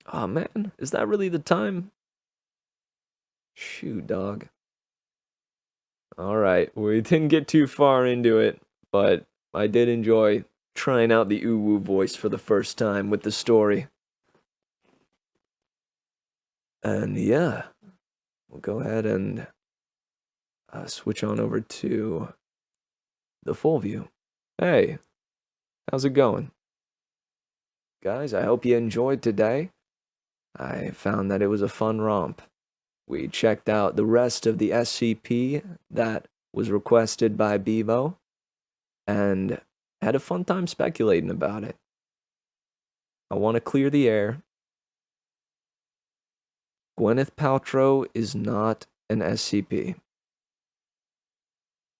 A: Aw, man, is that really the time? Shoot, dog. Alright, we didn't get too far into it, but I did enjoy trying out the uwu voice for the first time with the story. And yeah, we'll go ahead and switch on over to the full view. Hey, how's it going? Guys, I hope you enjoyed today. I found that it was a fun romp. We checked out the rest of the SCP that was requested by Bevo, and had a fun time speculating about it. I want to clear the air. Gwyneth Paltrow is not an SCP.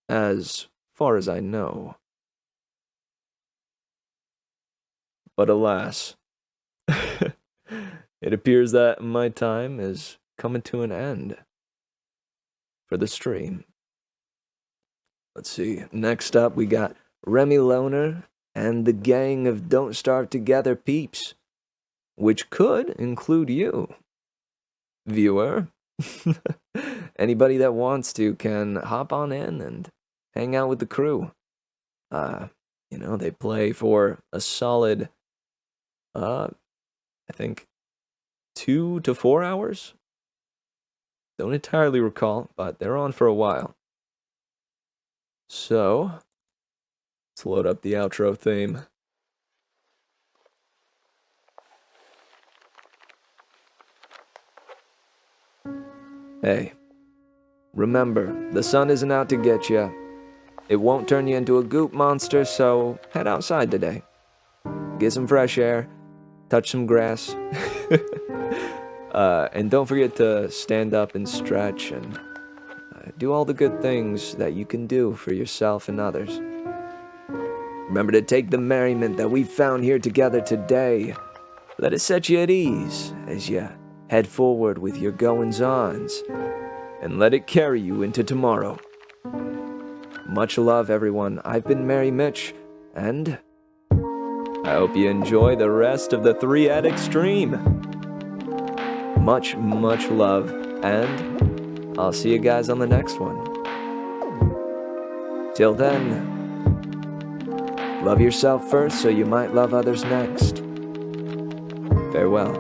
A: As far as I know. But alas, it appears that my time is coming to an end for the stream. Let's see, next up we got Remy Loner and the gang of Don't Starve Together peeps, which could include you, viewer. Anybody that wants to can hop on in and hang out with the crew. They play for a solid, I think, 2 to 4 hours? Don't entirely recall, but they're on for a while. So, let's load up the outro theme. Hey, remember, the sun isn't out to get you. It won't turn you into a goop monster, so head outside today. Get some fresh air, touch some grass, and don't forget to stand up and stretch and do all the good things that you can do for yourself and others. Remember to take the merriment that we've found here together today. Let it set you at ease as you head forward with your goings-ons, and let it carry you into tomorrow. Much love, everyone. I've been merrymitch, and I hope you enjoy the rest of the 3-Addict stream. Much, much love, and I'll see you guys on the next one. Till then, love yourself first so you might love others next. Farewell.